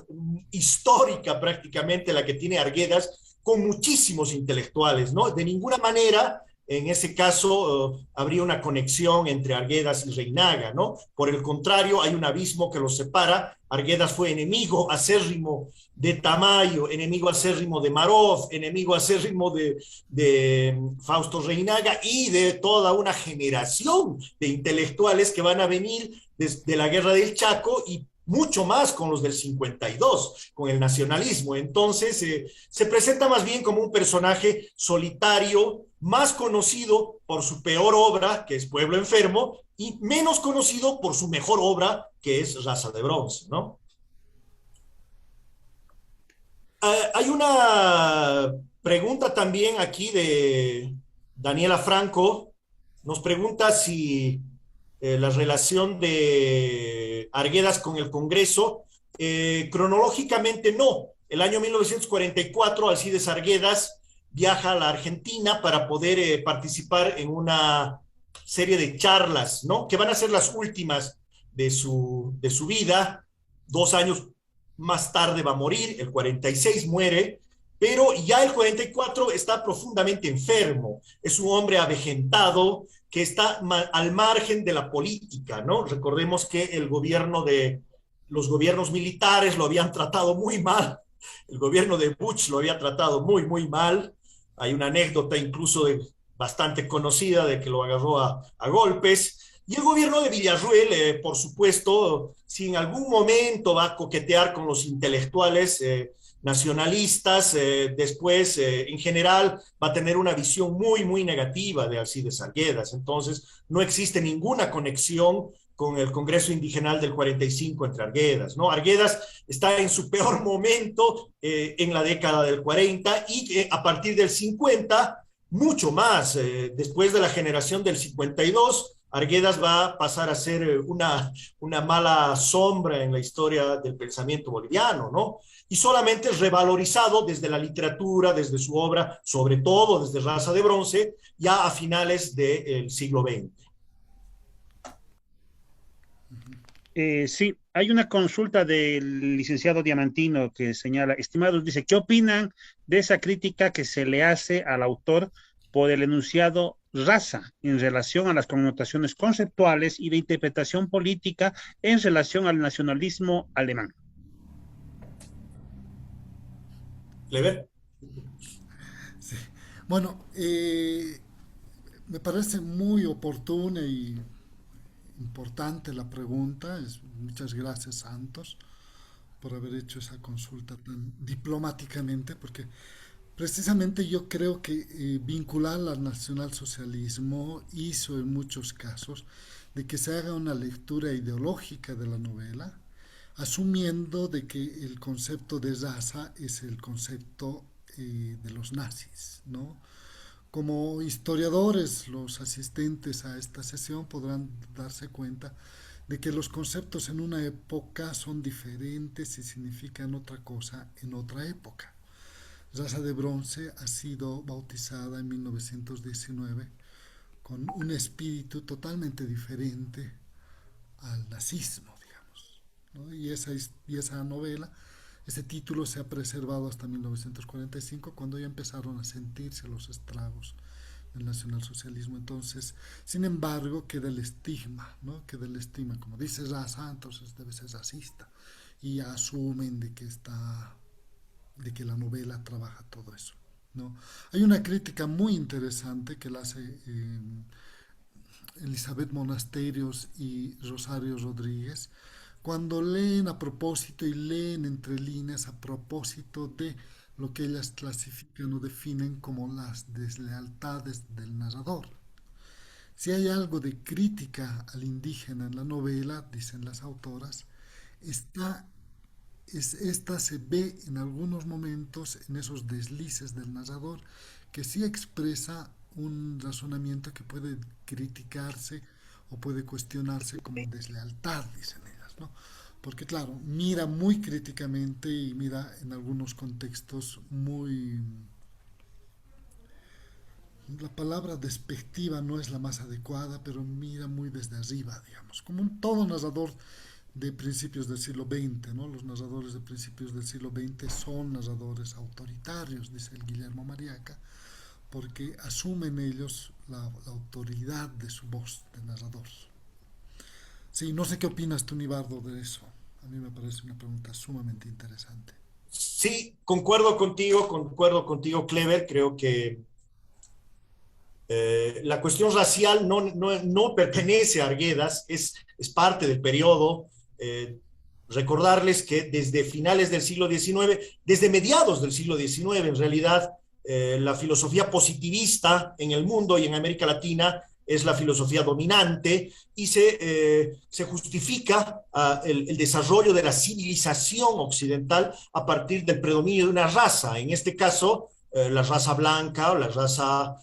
histórica prácticamente la que tiene Arguedas con muchísimos intelectuales, ¿no? De ninguna manera en ese caso habría una conexión entre Arguedas y Reinaga, ¿no? Por el contrario, hay un abismo que los separa. Arguedas fue enemigo acérrimo de Tamayo, enemigo acérrimo de Marov, enemigo acérrimo de Fausto Reinaga y de toda una generación de intelectuales que van a venir desde la Guerra del Chaco y mucho más con los del 52, con el nacionalismo. Entonces, se presenta más bien como un personaje solitario, más conocido por su peor obra, que es Pueblo Enfermo, y menos conocido por su mejor obra, que es Raza de Bronce, ¿no? Hay una pregunta también aquí de Daniela Franco. Nos pregunta si la relación de Arguedas con el Congreso. Cronológicamente no. El año 1944, Alcides Arguedas viaja a la Argentina para poder participar en una serie de charlas, ¿no? Que van a ser las últimas de su vida. 2 años más tarde va a morir, el 46 muere, pero ya el 44 está profundamente enfermo. Es un hombre avejentado que está al margen de la política, ¿no? Recordemos que los gobiernos militares lo habían tratado muy mal. El gobierno de Bush lo había tratado muy, muy mal. Hay una anécdota incluso bastante conocida de que lo agarró a golpes. Y el gobierno de Villarruel, por supuesto, si en algún momento va a coquetear con los intelectuales nacionalistas, después, en general, va a tener una visión muy, muy negativa de Alcides Arguedas. Entonces, no existe ninguna conexión con el Congreso Indigenal del 45 entre Arguedas, ¿no? Arguedas está en su peor momento en la década del 40 y a partir del 50, mucho más. Después de la generación del 52, Arguedas va a pasar a ser una mala sombra en la historia del pensamiento boliviano, ¿no? Y solamente es revalorizado desde la literatura, desde su obra, sobre todo desde Raza de Bronce, ya a finales del siglo XX. Sí, hay una consulta del licenciado Diamantino que señala, estimados, dice, ¿qué opinan de esa crítica que se le hace al autor por el enunciado raza en relación a las connotaciones conceptuales y de interpretación política en relación al nacionalismo alemán? ¿Lever? Sí. Bueno, me parece muy oportuna y importante la pregunta. Muchas gracias, Santos, por haber hecho esa consulta tan diplomáticamente, porque precisamente yo creo que vincular al nacionalsocialismo hizo en muchos casos de que se haga una lectura ideológica de la novela, asumiendo de que el concepto de raza es el concepto de los nazis, ¿no? Como historiadores, los asistentes a esta sesión podrán darse cuenta de que los conceptos en una época son diferentes y significan otra cosa en otra época. Raza de Bronce ha sido bautizada en 1919 con un espíritu totalmente diferente al nazismo, digamos, ¿no? Y esa novela, ese título se ha preservado hasta 1945, cuando ya empezaron a sentirse los estragos del nacionalsocialismo. Entonces, sin embargo, queda el estigma, ¿no? Queda el estigma, como dice raza, entonces debe ser racista, y ya asumen de que la novela trabaja todo eso, ¿no? Hay una crítica muy interesante que la hace Elizabeth Monasterios y Rosario Rodríguez, cuando leen a propósito y leen entre líneas a propósito de lo que ellas clasifican o definen como las deslealtades del narrador. Si hay algo de crítica al indígena en la novela, dicen las autoras, está, esta se ve en algunos momentos en esos deslices del narrador, que sí expresa un razonamiento que puede criticarse o puede cuestionarse como deslealtad, dicen ellas, ¿no? Porque claro, mira muy críticamente y mira en algunos contextos muy... La palabra despectiva no es la más adecuada, pero mira muy desde arriba, digamos, como un todo narrador de principios del siglo XX, ¿no? Los narradores de principios del siglo XX son narradores autoritarios, dice el Guillermo Mariaca, porque asumen ellos la autoridad de su voz de narrador. Sí, no sé qué opinas tú, Nibardo, de eso. A mí me parece una pregunta sumamente interesante. Sí, concuerdo contigo, Clever. Creo que la cuestión racial no pertenece a Arguedas, es parte del periodo. Eh, Recordarles que desde finales del siglo XIX, desde mediados del siglo XIX, en realidad, la filosofía positivista en el mundo y en América Latina es la filosofía dominante y se justifica el desarrollo de la civilización occidental a partir del predominio de una raza, en este caso la raza blanca o la raza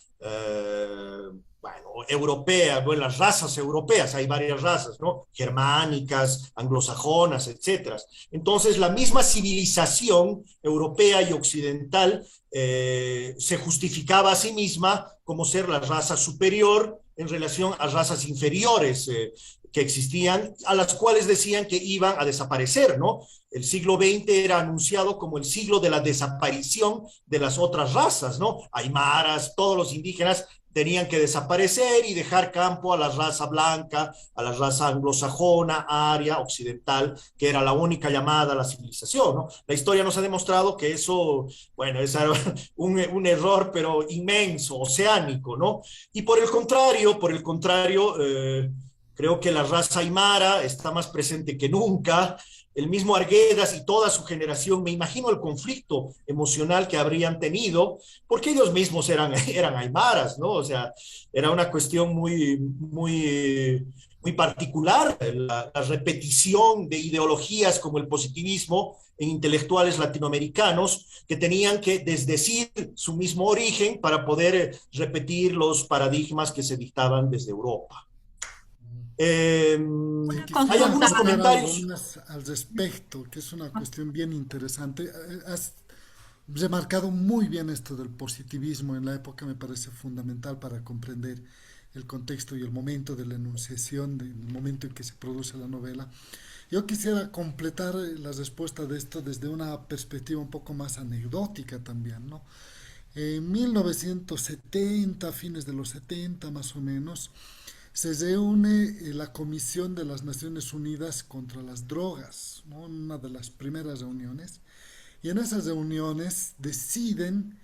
bueno, europea, bueno, las razas europeas, hay varias razas, ¿no? Germánicas, anglosajonas, etcétera. Entonces, la misma civilización europea y occidental se justificaba a sí misma como ser la raza superior en relación a razas inferiores que existían, a las cuales decían que iban a desaparecer, ¿no? El siglo XX era anunciado como el siglo de la desaparición de las otras razas, ¿no? Aymaras, todos los indígenas tenían que desaparecer y dejar campo a la raza blanca, a la raza anglosajona, aria, occidental, que era la única llamada a la civilización, ¿no? La historia nos ha demostrado que eso, bueno, es un error, pero inmenso, oceánico, ¿no? Y por el contrario, creo que la raza aymara está más presente que nunca. El mismo Arguedas y toda su generación, me imagino el conflicto emocional que habrían tenido, porque ellos mismos eran aymaras, ¿no? O sea, era una cuestión muy particular, la repetición de ideologías como el positivismo en intelectuales latinoamericanos que tenían que desdecir su mismo origen para poder repetir los paradigmas que se dictaban desde Europa. Eh, Sí, Una quisiera Hay algunos consulta. comentar algo comentarios. más al respecto, que es una cuestión bien interesante. Has remarcado muy bien esto del positivismo en la época, me parece fundamental para comprender el contexto y el momento de la enunciación, del momento en que se produce la novela. Yo quisiera completar la respuesta de esto desde una perspectiva un poco más anecdótica también, ¿no? En 1970, fines de los 70 más o menos, se reúne la Comisión de las Naciones Unidas contra las Drogas, ¿no? Una de las primeras reuniones. Y en esas reuniones deciden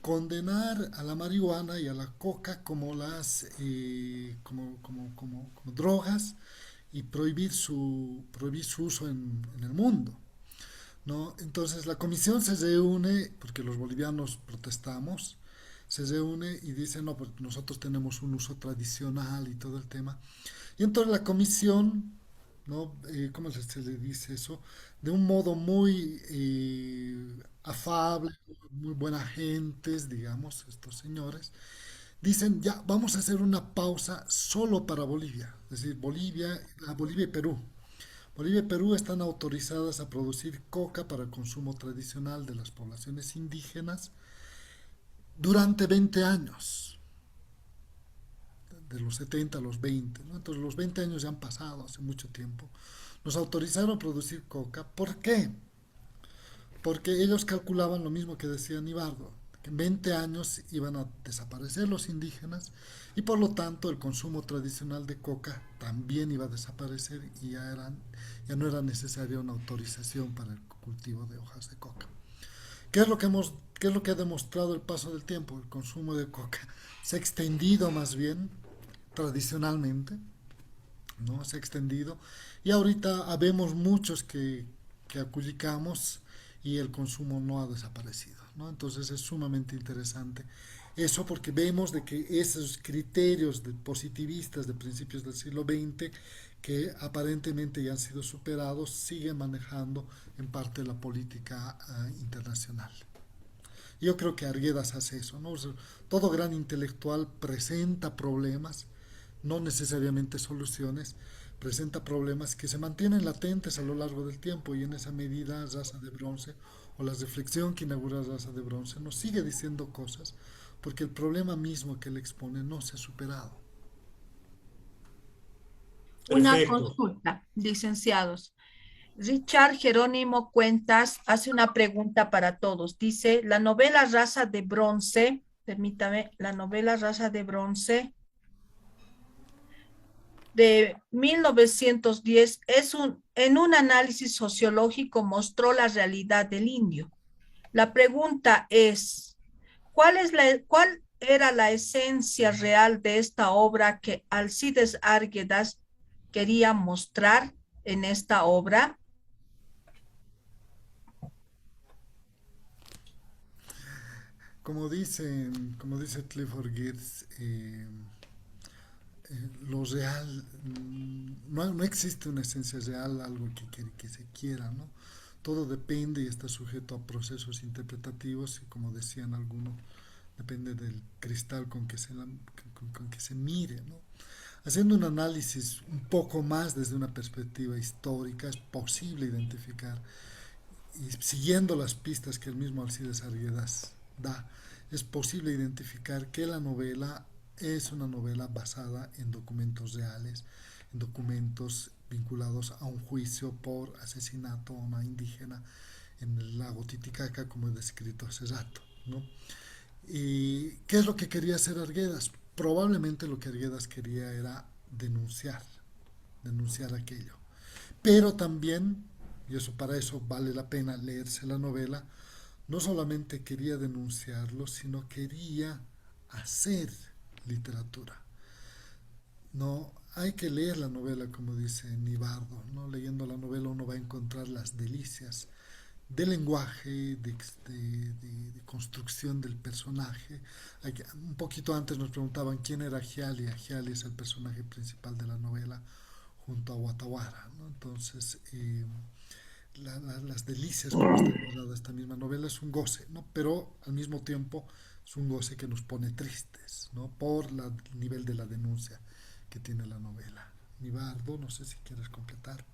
condenar a la marihuana y a la coca como como drogas y prohibir su uso en el mundo, ¿no? Entonces la comisión se reúne, porque los bolivianos protestamos, se reúne y dice, no, pues nosotros tenemos un uso tradicional y todo el tema. Y entonces la comisión, ¿no? ¿Cómo se le dice eso? De un modo muy afable, muy buena gentes, digamos, estos señores, dicen, ya, vamos a hacer una pausa solo para Bolivia, es decir, Bolivia y Perú. Bolivia y Perú están autorizadas a producir coca para consumo tradicional de las poblaciones indígenas durante 20 años, de los 70 a los 20, ¿no? Entonces los 20 años ya han pasado hace mucho tiempo. Nos autorizaron a producir coca. ¿Por qué? Porque ellos calculaban lo mismo que decía Nibardo, que en 20 años iban a desaparecer los indígenas y por lo tanto el consumo tradicional de coca también iba a desaparecer y ya no era necesaria una autorización para el cultivo de hojas de coca. ¿Qué es lo que ha demostrado el paso del tiempo? El consumo de coca se ha extendido más bien tradicionalmente, ¿no? Se ha extendido y ahorita habemos muchos que aculicamos y el consumo no ha desaparecido, ¿no? Entonces es sumamente interesante eso porque vemos de que esos criterios positivistas de principios del siglo XX que aparentemente ya han sido superados siguen manejando en parte la política internacional. Yo creo que Arguedas hace eso, ¿no? O sea, todo gran intelectual presenta problemas, no necesariamente soluciones, presenta problemas que se mantienen latentes a lo largo del tiempo y en esa medida Raza de Bronce o la reflexión que inaugura Raza de Bronce nos sigue diciendo cosas porque el problema mismo que él expone no se ha superado. Una Perfecto. consulta, licenciados. Richard Jerónimo Cuentas hace una pregunta para todos. Dice, la novela Raza de Bronce, permítame, la novela Raza de Bronce de 1910 en un análisis sociológico mostró la realidad del indio. La pregunta es, ¿cuál era la esencia real de esta obra que Alcides Arguedas quería mostrar en esta obra? Como dice Clifford Geertz, lo real, no existe una esencia real, algo que se quiera, ¿no? Todo depende y está sujeto a procesos interpretativos y como decían algunos, depende del cristal con que se mire, ¿no? Haciendo un análisis un poco más desde una perspectiva histórica, es posible identificar, y siguiendo las pistas que el mismo Alcides Arguedas da, es posible identificar que la novela es una novela basada en documentos reales, en documentos vinculados a un juicio por asesinato a una indígena en el lago Titicaca, como he descrito hace rato, ¿no? ¿Y qué es lo que quería hacer Arguedas? Probablemente lo que Arguedas quería era denunciar aquello. Pero también, y eso para eso vale la pena leerse la novela, no solamente quería denunciarlo, sino quería hacer literatura. No hay que leer la novela, como dice Nibardo, ¿no? Leyendo la novela uno va a encontrar las delicias del lenguaje, de construcción del personaje. Un poquito antes nos preguntaban quién era Giali. Giali es el personaje principal de la novela junto a Guatawara, ¿no? Entonces, las delicias con las que está narrada esta misma novela es un goce, ¿no? Pero al mismo tiempo es un goce que nos pone tristes, ¿no? Por el nivel de la denuncia que tiene la novela. Nibardo, no sé si quieres completar.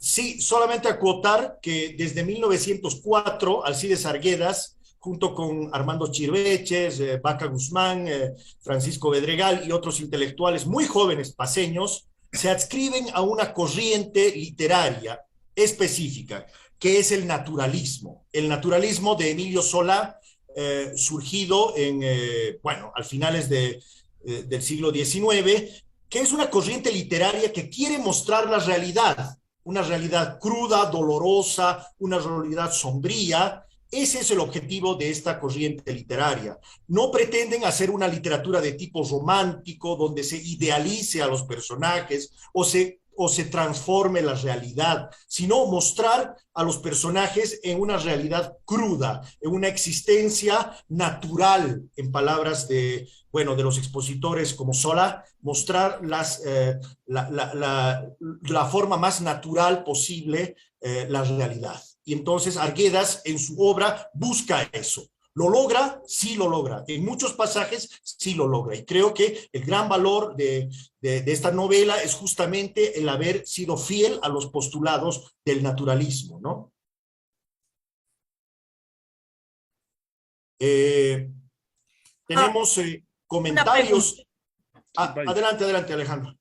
Sí, solamente acotar que desde 1904, Alcides Arguedas, junto con Armando Chirveches, Vaca Guzmán, Francisco Bedregal y otros intelectuales muy jóvenes paseños, se adscriben a una corriente literaria específica, que es el naturalismo de Emilio Solá, surgido al finales del siglo XIX, que es una corriente literaria que quiere mostrar la realidad, una realidad cruda, dolorosa, una realidad sombría. Ese es el objetivo de esta corriente literaria. No pretenden hacer una literatura de tipo romántico, donde se idealice a los personajes o se transforme la realidad, sino mostrar a los personajes en una realidad cruda, en una existencia natural, en palabras de los expositores como Solá, mostrar la forma más natural posible la realidad. Y entonces Arguedas en su obra busca eso. ¿Lo logra? Sí lo logra. En muchos pasajes sí lo logra. Y creo que el gran valor de esta novela es justamente el haber sido fiel a los postulados del naturalismo, ¿no? Tenemos comentarios. Adelante, Alejandro.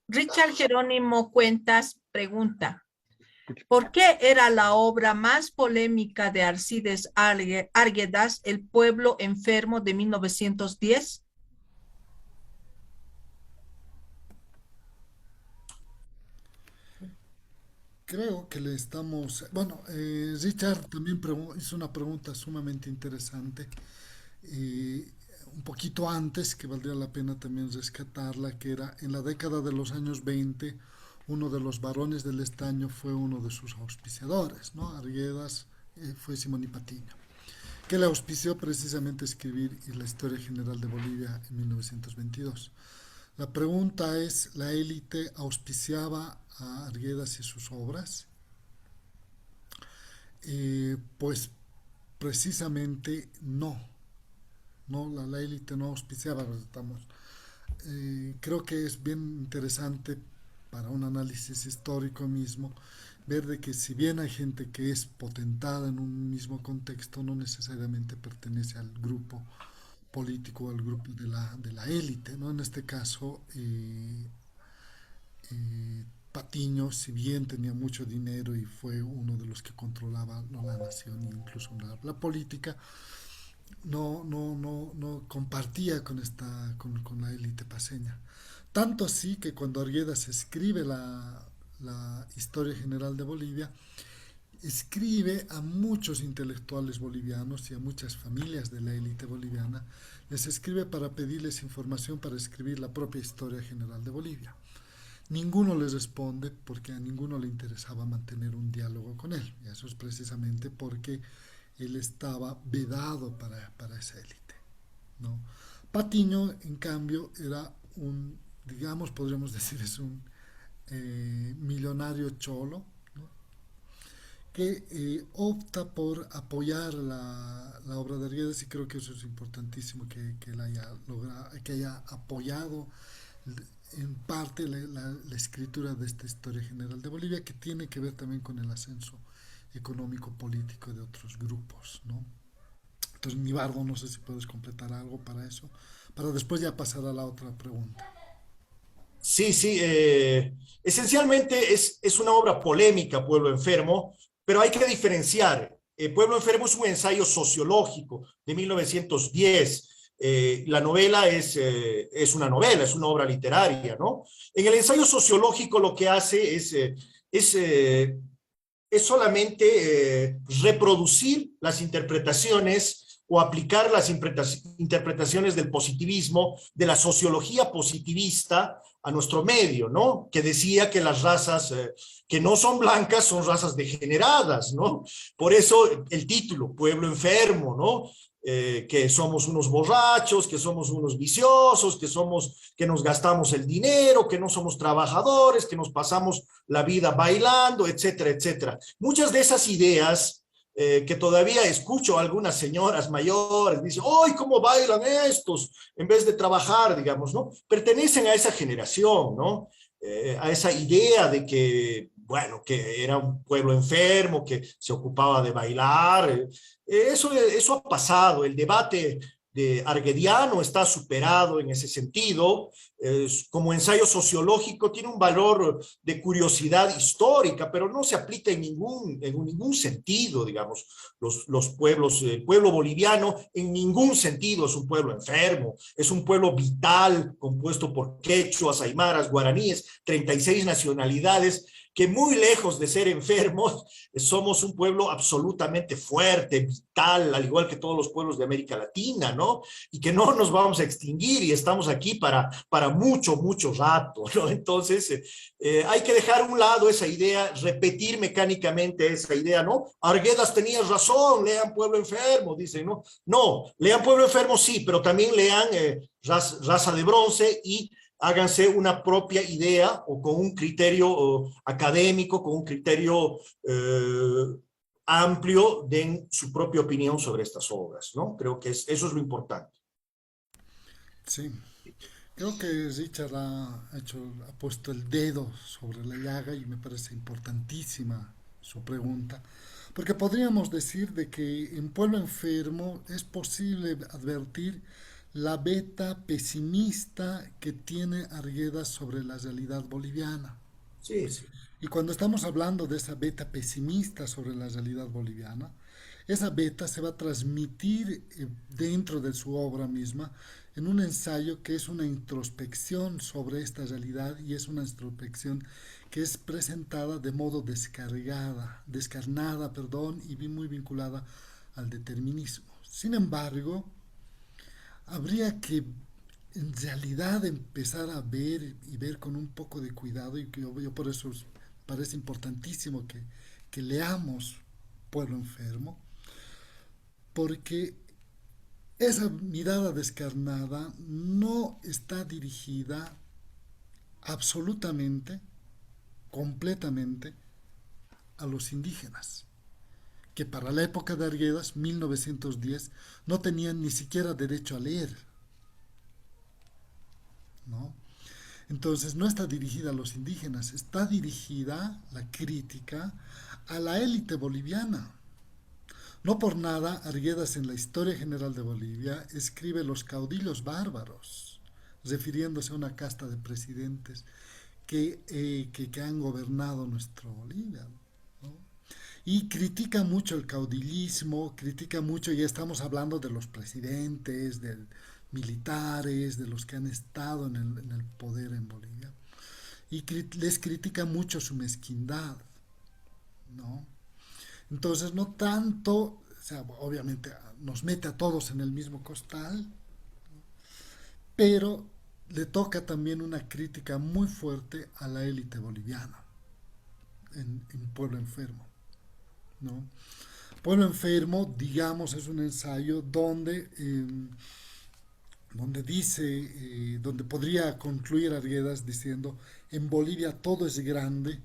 Richard Jerónimo Cuentas pregunta, ¿por qué era la obra más polémica de Alcides Arguedas El pueblo enfermo de 1910? Creo que le estamos... Bueno, Richard también hizo una pregunta sumamente interesante. Un poquito antes, que valdría la pena también rescatarla, que era en la década de los años 20, uno de los varones del estaño fue uno de sus auspiciadores, ¿no? Arguedas fue Simón y Patiño. que le auspició precisamente escribir la Historia General de Bolivia en 1922. La pregunta es, ¿la élite auspiciaba a Arguedas y sus obras? Pues precisamente no, no, la élite no auspiciaba, creo que es bien interesante para un análisis histórico mismo ver de que si bien hay gente que es potentada en un mismo contexto, no necesariamente pertenece al grupo político o al grupo de la élite, ¿no? En este caso, Patiño, si bien tenía mucho dinero y fue uno de los que controlaba, ¿no?, la nación e incluso la política, no compartía con la élite paseña. Tanto así que cuando Arguedas escribe la Historia General de Bolivia, escribe a muchos intelectuales bolivianos y a muchas familias de la élite boliviana, les escribe para pedirles información para escribir la propia Historia General de Bolivia. Ninguno les responde porque a ninguno le interesaba mantener un diálogo con él. Y eso es precisamente porque él estaba vedado para esa élite, ¿no? Patiño, en cambio, era digamos, podríamos decir, es un millonario cholo, ¿no?, que opta por apoyar la obra de Arguedas, y creo que eso es importantísimo que él haya logrado, que haya apoyado en parte la escritura de esta Historia General de Bolivia, que tiene que ver también con el ascenso económico político de otros grupos, ¿no? Entonces, Nibardo, no sé si puedes completar algo para eso, para después ya pasar a la otra pregunta. Sí, sí, esencialmente es una obra polémica, Pueblo Enfermo, pero hay que diferenciar. Pueblo Enfermo es un ensayo sociológico de 1910. La novela es una novela, es una obra literaria, ¿no? En el ensayo sociológico lo que hace es, eh, es solamente reproducir las interpretaciones o aplicar las interpretaciones del positivismo, de la sociología positivista a nuestro medio, ¿no? Que decía que las razas que no son blancas son razas degeneradas, ¿no? Por eso el título, Pueblo Enfermo, ¿no? Que somos unos borrachos, que somos unos viciosos, que nos gastamos el dinero, que no somos trabajadores, que nos pasamos la vida bailando, etcétera, etcétera. Muchas de esas ideas que todavía escucho a algunas señoras mayores, dicen, ¡ay, cómo bailan estos! En vez de trabajar, digamos, ¿no? Pertenecen a esa generación, ¿no? A esa idea de que, bueno, que era un pueblo enfermo, que se ocupaba de bailar. Eso ha pasado. El debate de arguediano está superado en ese sentido. Como ensayo sociológico tiene un valor de curiosidad histórica, pero no se aplica en ningún sentido, digamos. Los pueblos, el pueblo boliviano en ningún sentido es un pueblo enfermo, es un pueblo vital, compuesto por quechuas, aymaras, guaraníes, 36 nacionalidades, que muy lejos de ser enfermos, somos un pueblo absolutamente fuerte, vital, al igual que todos los pueblos de América Latina, ¿no? Y que no nos vamos a extinguir y estamos aquí para mucho, mucho rato, ¿no? Entonces, hay que dejar a un lado esa idea, repetir mecánicamente esa idea, ¿no? Arguedas tenía razón, lean Pueblo Enfermo, dicen, ¿no? No, lean Pueblo Enfermo sí, pero también lean Raza de Bronce y háganse una propia idea o con un criterio académico, con un criterio amplio, den su propia opinión sobre estas obras, ¿no? Creo que eso es lo importante. Sí, creo que Richard ha puesto el dedo sobre la llaga y me parece importantísima su pregunta, porque podríamos decir de que en Pueblo Enfermo es posible advertir la beta pesimista que tiene Arguedas sobre la realidad boliviana. Sí, sí. Y cuando estamos hablando de esa beta pesimista sobre la realidad boliviana, esa beta se va a transmitir dentro de su obra misma en un ensayo que es una introspección sobre esta realidad, y es una introspección que es presentada de modo descarnada, perdón, y muy vinculada al determinismo. Sin embargo, habría que en realidad empezar a ver y ver con un poco de cuidado, y que yo por eso parece importantísimo que leamos Pueblo Enfermo, porque esa mirada descarnada no está dirigida absolutamente, completamente, a los indígenas, que para la época de Arguedas, 1910, no tenían ni siquiera derecho a leer, ¿no? Entonces no está dirigida a los indígenas, está dirigida la crítica a la élite boliviana. No por nada, Arguedas en la Historia General de Bolivia escribe los caudillos bárbaros, refiriéndose a una casta de presidentes que han gobernado nuestra Bolivia, ¿no? Y critica mucho el caudillismo, critica mucho, ya estamos hablando de los presidentes, de militares, de los que han estado en el poder en Bolivia, y les critica mucho su mezquindad, ¿no? Entonces, no tanto, o sea, obviamente nos mete a todos en el mismo costal, pero le toca también una crítica muy fuerte a la élite boliviana en Pueblo Enfermo, ¿no? Pueblo Enfermo, digamos, es un ensayo donde dice, donde podría concluir Arguedas diciendo: en Bolivia todo es grande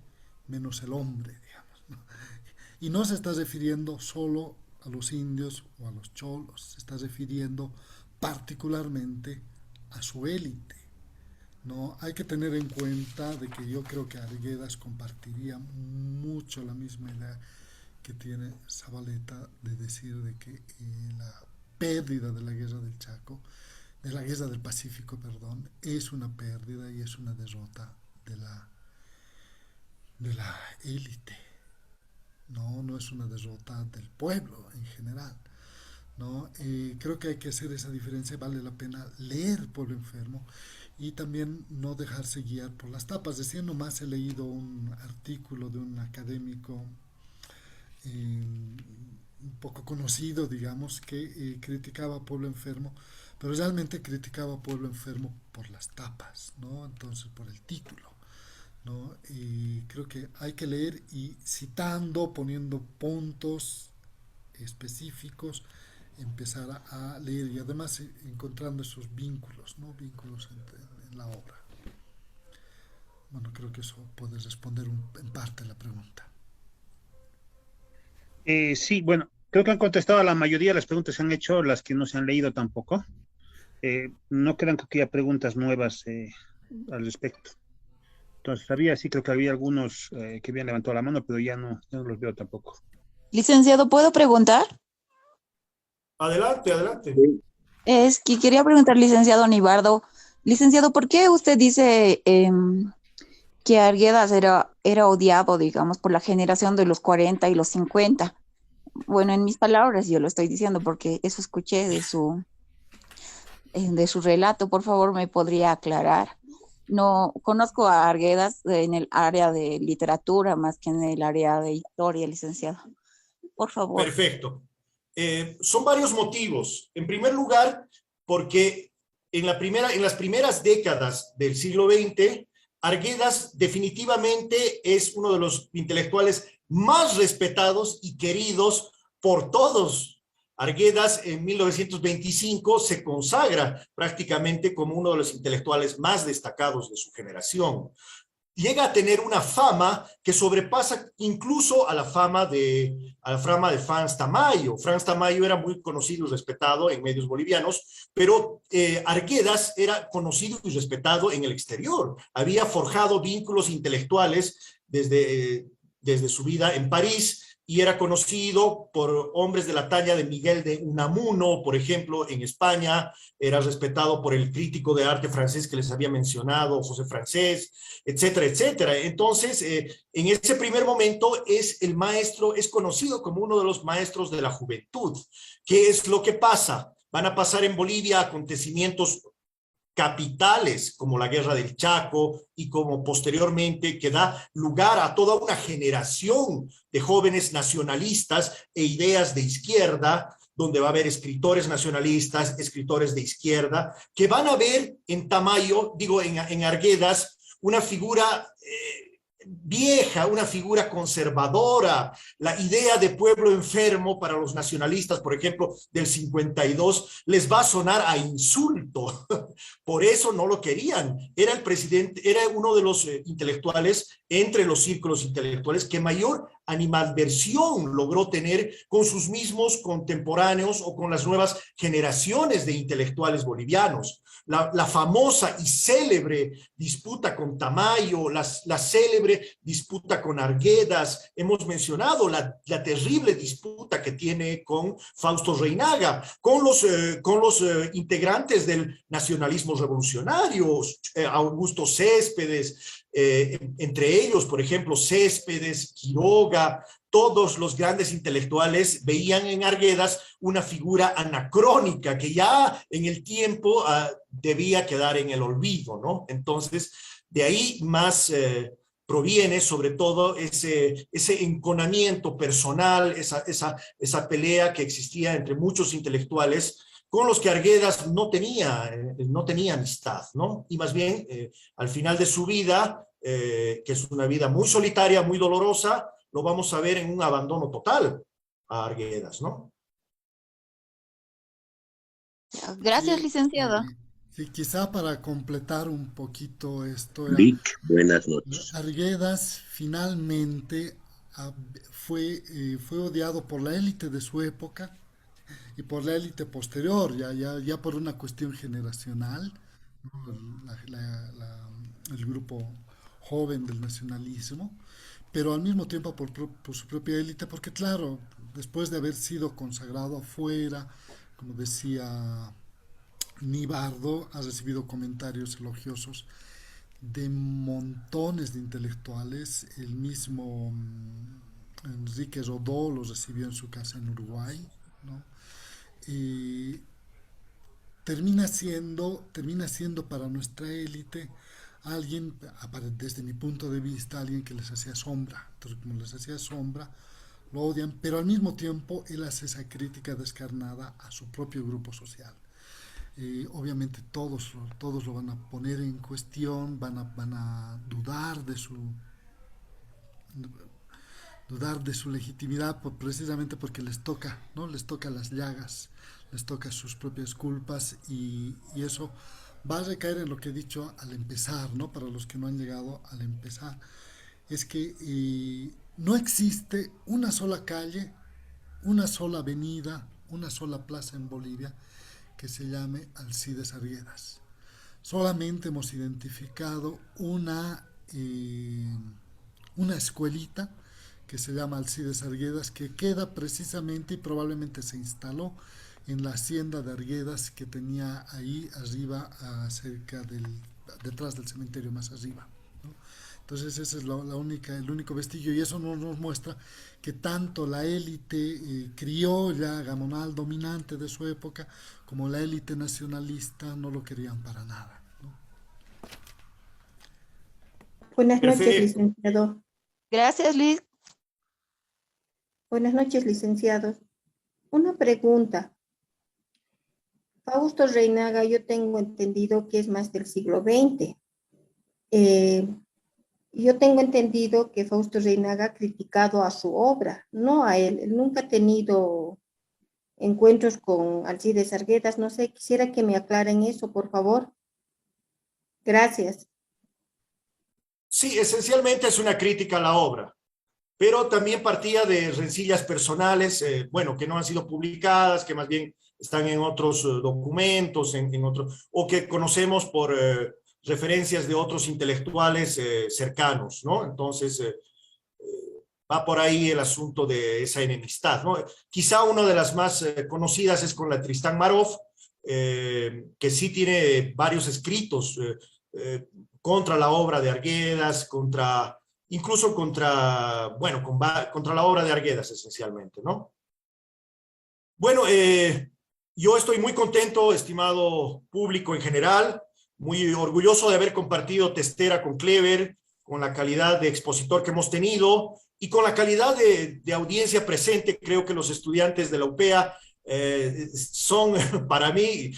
menos el hombre, digamos, ¿no? Y no se está refiriendo solo a los indios o a los cholos, se está refiriendo particularmente a su élite, ¿no? Hay que tener en cuenta de que yo creo que Arguedas compartiría mucho la misma idea que tiene Zabaleta, de decir de que la pérdida de la guerra del Chaco, de la guerra del Pacífico, perdón, es una pérdida y es una derrota de la élite. No es una derrota del pueblo en general, ¿no? Creo que hay que hacer esa diferencia. Vale la pena leer Pueblo Enfermo y también no dejarse guiar por las tapas. Recién nomás he leído un artículo de un académico un poco conocido, digamos, que criticaba a Pueblo Enfermo, pero realmente criticaba a Pueblo Enfermo por las tapas, ¿no? Entonces, por el título, ¿no? Y creo que hay que leer y citando, poniendo puntos específicos, empezar a leer y además encontrando esos vínculos, ¿no? Vínculos en la obra. Bueno, creo que eso puede responder en parte la pregunta. Sí, bueno, creo que han contestado a la mayoría de las preguntas que han hecho, las que no se han leído tampoco. No quedan que haya preguntas nuevas al respecto. Entonces, sí creo que había algunos que habían levantado la mano, pero ya no los veo tampoco. Licenciado, ¿puedo preguntar? Adelante, adelante. Es que quería preguntar, licenciado Nibardo, licenciado, ¿por qué usted dice que Arguedas era odiado, digamos, por la generación de los 40 y los 50? Bueno, en mis palabras yo lo estoy diciendo porque eso escuché de su relato. Por favor, ¿me podría aclarar? No conozco a Arguedas en el área de literatura más que en el área de historia, licenciado. Por favor. Perfecto. Son varios motivos. En primer lugar, porque en las primeras décadas del siglo XX, Arguedas definitivamente es uno de los intelectuales más respetados y queridos por todos. Arguedas en 1925 se consagra prácticamente como uno de los intelectuales más destacados de su generación. Llega a tener una fama que sobrepasa incluso a la fama de Franz Tamayo. Franz Tamayo era muy conocido y respetado en medios bolivianos, pero Arguedas era conocido y respetado en el exterior. Había forjado vínculos intelectuales desde su vida en París y era conocido por hombres de la talla de Miguel de Unamuno, por ejemplo, en España. Era respetado por el crítico de arte francés que les había mencionado, José Francés, etcétera, etcétera. Entonces, en ese primer momento es conocido como uno de los maestros de la juventud. ¿Qué es lo que pasa? Van a pasar en Bolivia acontecimientos capitales como la Guerra del Chaco y como posteriormente que da lugar a toda una generación de jóvenes nacionalistas e ideas de izquierda, donde va a haber escritores nacionalistas, escritores de izquierda, que van a ver en Tamayo, en Arguedas, una figura vieja, una figura conservadora. La idea de pueblo enfermo para los nacionalistas, por ejemplo, del 52, les va a sonar a insulto. Por eso no lo querían. Era el presidente, era uno de los intelectuales, entre los círculos intelectuales, que mayor animadversión logró tener con sus mismos contemporáneos o con las nuevas generaciones de intelectuales bolivianos. La famosa y célebre disputa con Tamayo, la célebre disputa con Arguedas, hemos mencionado la terrible disputa que tiene con Fausto Reinaga, con los integrantes del nacionalismo revolucionario, Augusto Céspedes, entre ellos, por ejemplo, Céspedes, Quiroga, todos los grandes intelectuales veían en Arguedas una figura anacrónica que ya en el tiempo debía quedar en el olvido, ¿no? Entonces, de ahí más proviene sobre todo ese enconamiento personal, esa pelea que existía entre muchos intelectuales con los que Arguedas no tenía amistad, ¿no? Y más bien, al final de su vida, que es una vida muy solitaria, muy dolorosa, lo vamos a ver en un abandono total a Arguedas, ¿no? Gracias, Sí, licenciado. sí, quizá para completar un poquito esto, Vic, buenas noches. Arguedas finalmente fue odiado por la élite de su época y por la élite posterior, ya por una cuestión generacional, ¿no? El grupo joven del nacionalismo, pero al mismo tiempo por su propia élite, porque claro, después de haber sido consagrado afuera, como decía Nibardo, ha recibido comentarios elogiosos de montones de intelectuales. El mismo Enrique Rodó lo recibió en su casa en Uruguay, ¿no? Y termina siendo para nuestra élite alguien, desde mi punto de vista, alguien que les hacía sombra. Entonces, como les hacía sombra, lo odian, pero al mismo tiempo él hace esa crítica descarnada a su propio grupo social. Obviamente todos lo van a poner en cuestión, van a dudar de su legitimidad, precisamente porque les toca, ¿no? Les toca las llagas, les toca sus propias culpas, y eso va a recaer en lo que he dicho al empezar, ¿no? Para los que no han llegado al empezar, es que no existe una sola calle, una sola avenida, una sola plaza en Bolivia que se llame Alcides Arguedas. Solamente hemos identificado una escuelita que se llama Alcides Arguedas, que queda precisamente y probablemente se instaló en la hacienda de Arguedas que tenía ahí arriba, detrás del cementerio más arriba, ¿no? Entonces ese es el único vestigio, y eso nos muestra que tanto la élite criolla, gamonal, dominante de su época, como la élite nacionalista no lo querían para nada, ¿no? Buenas noches, Perfecto. licenciado. Gracias, Liz. Buenas noches, licenciados. Una pregunta. Fausto Reinaga, yo tengo entendido que es más del siglo XX. Yo tengo entendido que Fausto Reinaga ha criticado a su obra, no a él. Él nunca ha tenido encuentros con Alcides Arguedas. No sé, quisiera que me aclaren eso, por favor. Gracias. Sí, esencialmente es una crítica a la obra, pero también partía de rencillas personales, bueno, que no han sido publicadas, que más bien están en otros documentos, o que conocemos por referencias de otros intelectuales cercanos, ¿no? Entonces, va por ahí el asunto de esa enemistad, ¿no? Quizá una de las más conocidas es con la Tristán Marov, que sí tiene varios escritos contra la obra de Arguedas, incluso contra la obra de Arguedas esencialmente, ¿no? Bueno, yo estoy muy contento, estimado público en general, muy orgulloso de haber compartido Testera con Clever, con la calidad de expositor que hemos tenido y con la calidad de audiencia presente. Creo que los estudiantes de la UPEA son para mí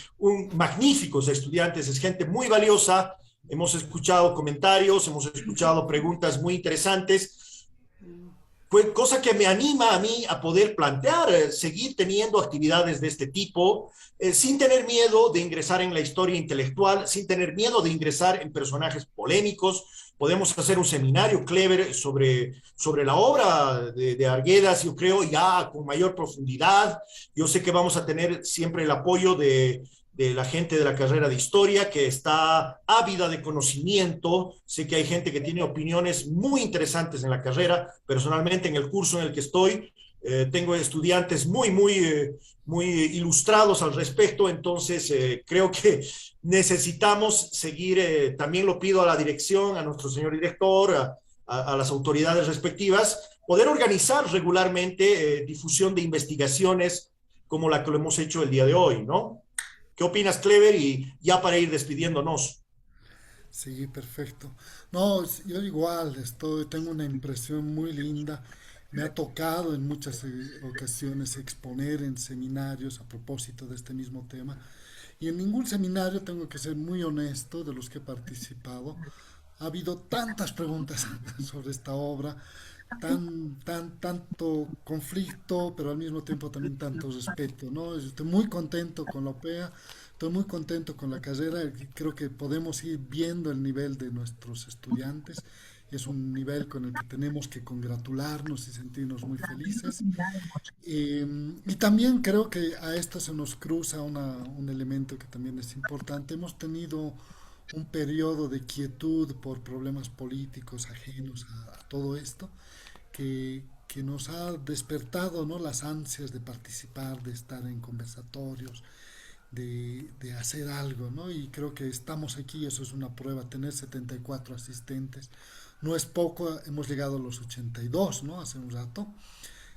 magníficos estudiantes, es gente muy valiosa, hemos escuchado comentarios, hemos escuchado preguntas muy interesantes, cosa que me anima a mí a poder plantear, seguir teniendo actividades de este tipo, sin tener miedo de ingresar en la historia intelectual, sin tener miedo de ingresar en personajes polémicos. Podemos hacer un seminario clever sobre la obra de Arguedas, yo creo, ya con mayor profundidad. Yo sé que vamos a tener siempre el apoyo de la gente de la carrera de historia, que está ávida de conocimiento. Sé que hay gente que tiene opiniones muy interesantes en la carrera. Personalmente, en el curso en el que estoy, tengo estudiantes muy ilustrados al respecto, entonces creo que necesitamos seguir, también lo pido a la dirección, a nuestro señor director, a las autoridades respectivas, poder organizar regularmente difusión de investigaciones como la que lo hemos hecho el día de hoy, ¿no? ¿Qué opinas, Clever? Y ya para ir despidiéndonos. Sí, perfecto. No, yo igual, tengo una impresión muy linda. Me ha tocado en muchas ocasiones exponer en seminarios a propósito de este mismo tema. Y en ningún seminario, tengo que ser muy honesto, de los que he participado, ha habido tantas preguntas sobre esta obra, tanto conflicto, pero al mismo tiempo también tanto respeto, ¿no? Estoy muy contento con la OPEA, estoy muy contento con la carrera, y creo que podemos ir viendo el nivel de nuestros estudiantes. Es un nivel con el que tenemos que congratularnos y sentirnos muy felices. Y también creo que a esto se nos cruza un elemento que también es importante. Hemos tenido un periodo de quietud por problemas políticos ajenos a todo esto, que nos ha despertado, ¿no?, las ansias de participar, de estar en conversatorios, de hacer algo, ¿no? Y creo que estamos aquí, eso es una prueba, tener 74 asistentes. No es poco, hemos llegado a los 82, ¿no? Hace un rato.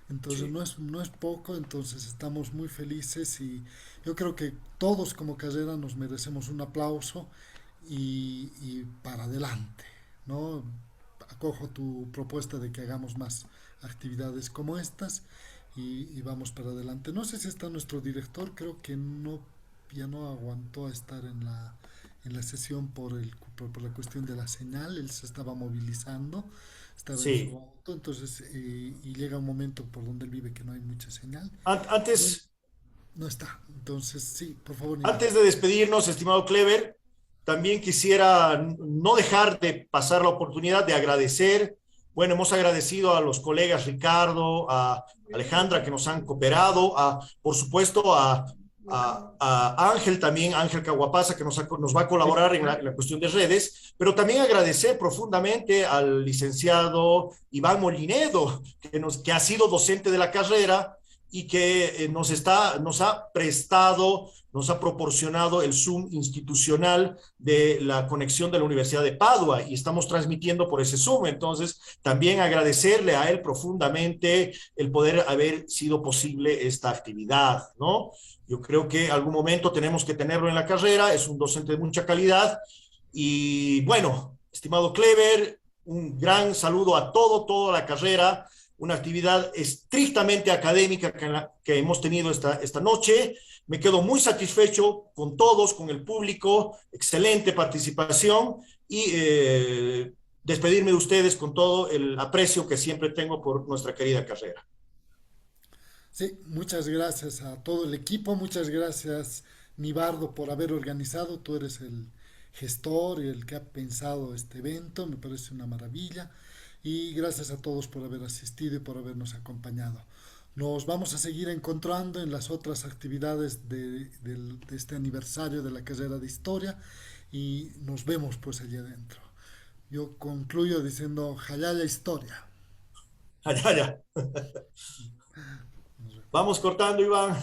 Entonces Sí. no es poco, entonces estamos muy felices y yo creo que todos como carrera nos merecemos un aplauso y para adelante, ¿no? Acojo tu propuesta de que hagamos más actividades como estas y vamos para adelante. No sé si está nuestro director, creo que no, ya no aguantó a estar en la sesión por la cuestión de la señal, él se estaba movilizando, estaba en su Sí. auto, entonces, y llega un momento por donde él vive que no hay mucha señal. No, Antes, no está, entonces sí, por favor, Nivaldo. Antes de despedirnos, estimado Clever, también quisiera no dejar de pasar la oportunidad de agradecer. Bueno, hemos agradecido a los colegas Ricardo, a Alejandra, que nos han cooperado, por supuesto a Ángel también, Ángel Caguapasa, que nos va a colaborar en la cuestión de redes, pero también agradecer profundamente al licenciado Iván Molinedo, que ha sido docente de la carrera y que nos ha prestado, nos ha proporcionado el Zoom institucional de la conexión de la Universidad de Padua y estamos transmitiendo por ese Zoom. Entonces, también agradecerle a él profundamente el poder haber sido posible esta actividad, ¿no? Yo creo que algún momento tenemos que tenerlo en la carrera, es un docente de mucha calidad y bueno, estimado Clever, un gran saludo a toda la carrera, una actividad estrictamente académica que hemos tenido esta noche. Me quedo muy satisfecho con todos, con el público, excelente participación y despedirme de ustedes con todo el aprecio que siempre tengo por nuestra querida carrera. Sí, muchas gracias a todo el equipo, muchas gracias, Nibardo, por haber organizado. Tú eres el gestor y el que ha pensado este evento, me parece una maravilla. Y gracias a todos por haber asistido y por habernos acompañado. Nos vamos a seguir encontrando en las otras actividades de este aniversario de la carrera de historia y nos vemos pues allí adentro. Yo concluyo diciendo, Jalala Historia. Allá, allá. Vamos cortando, Iván.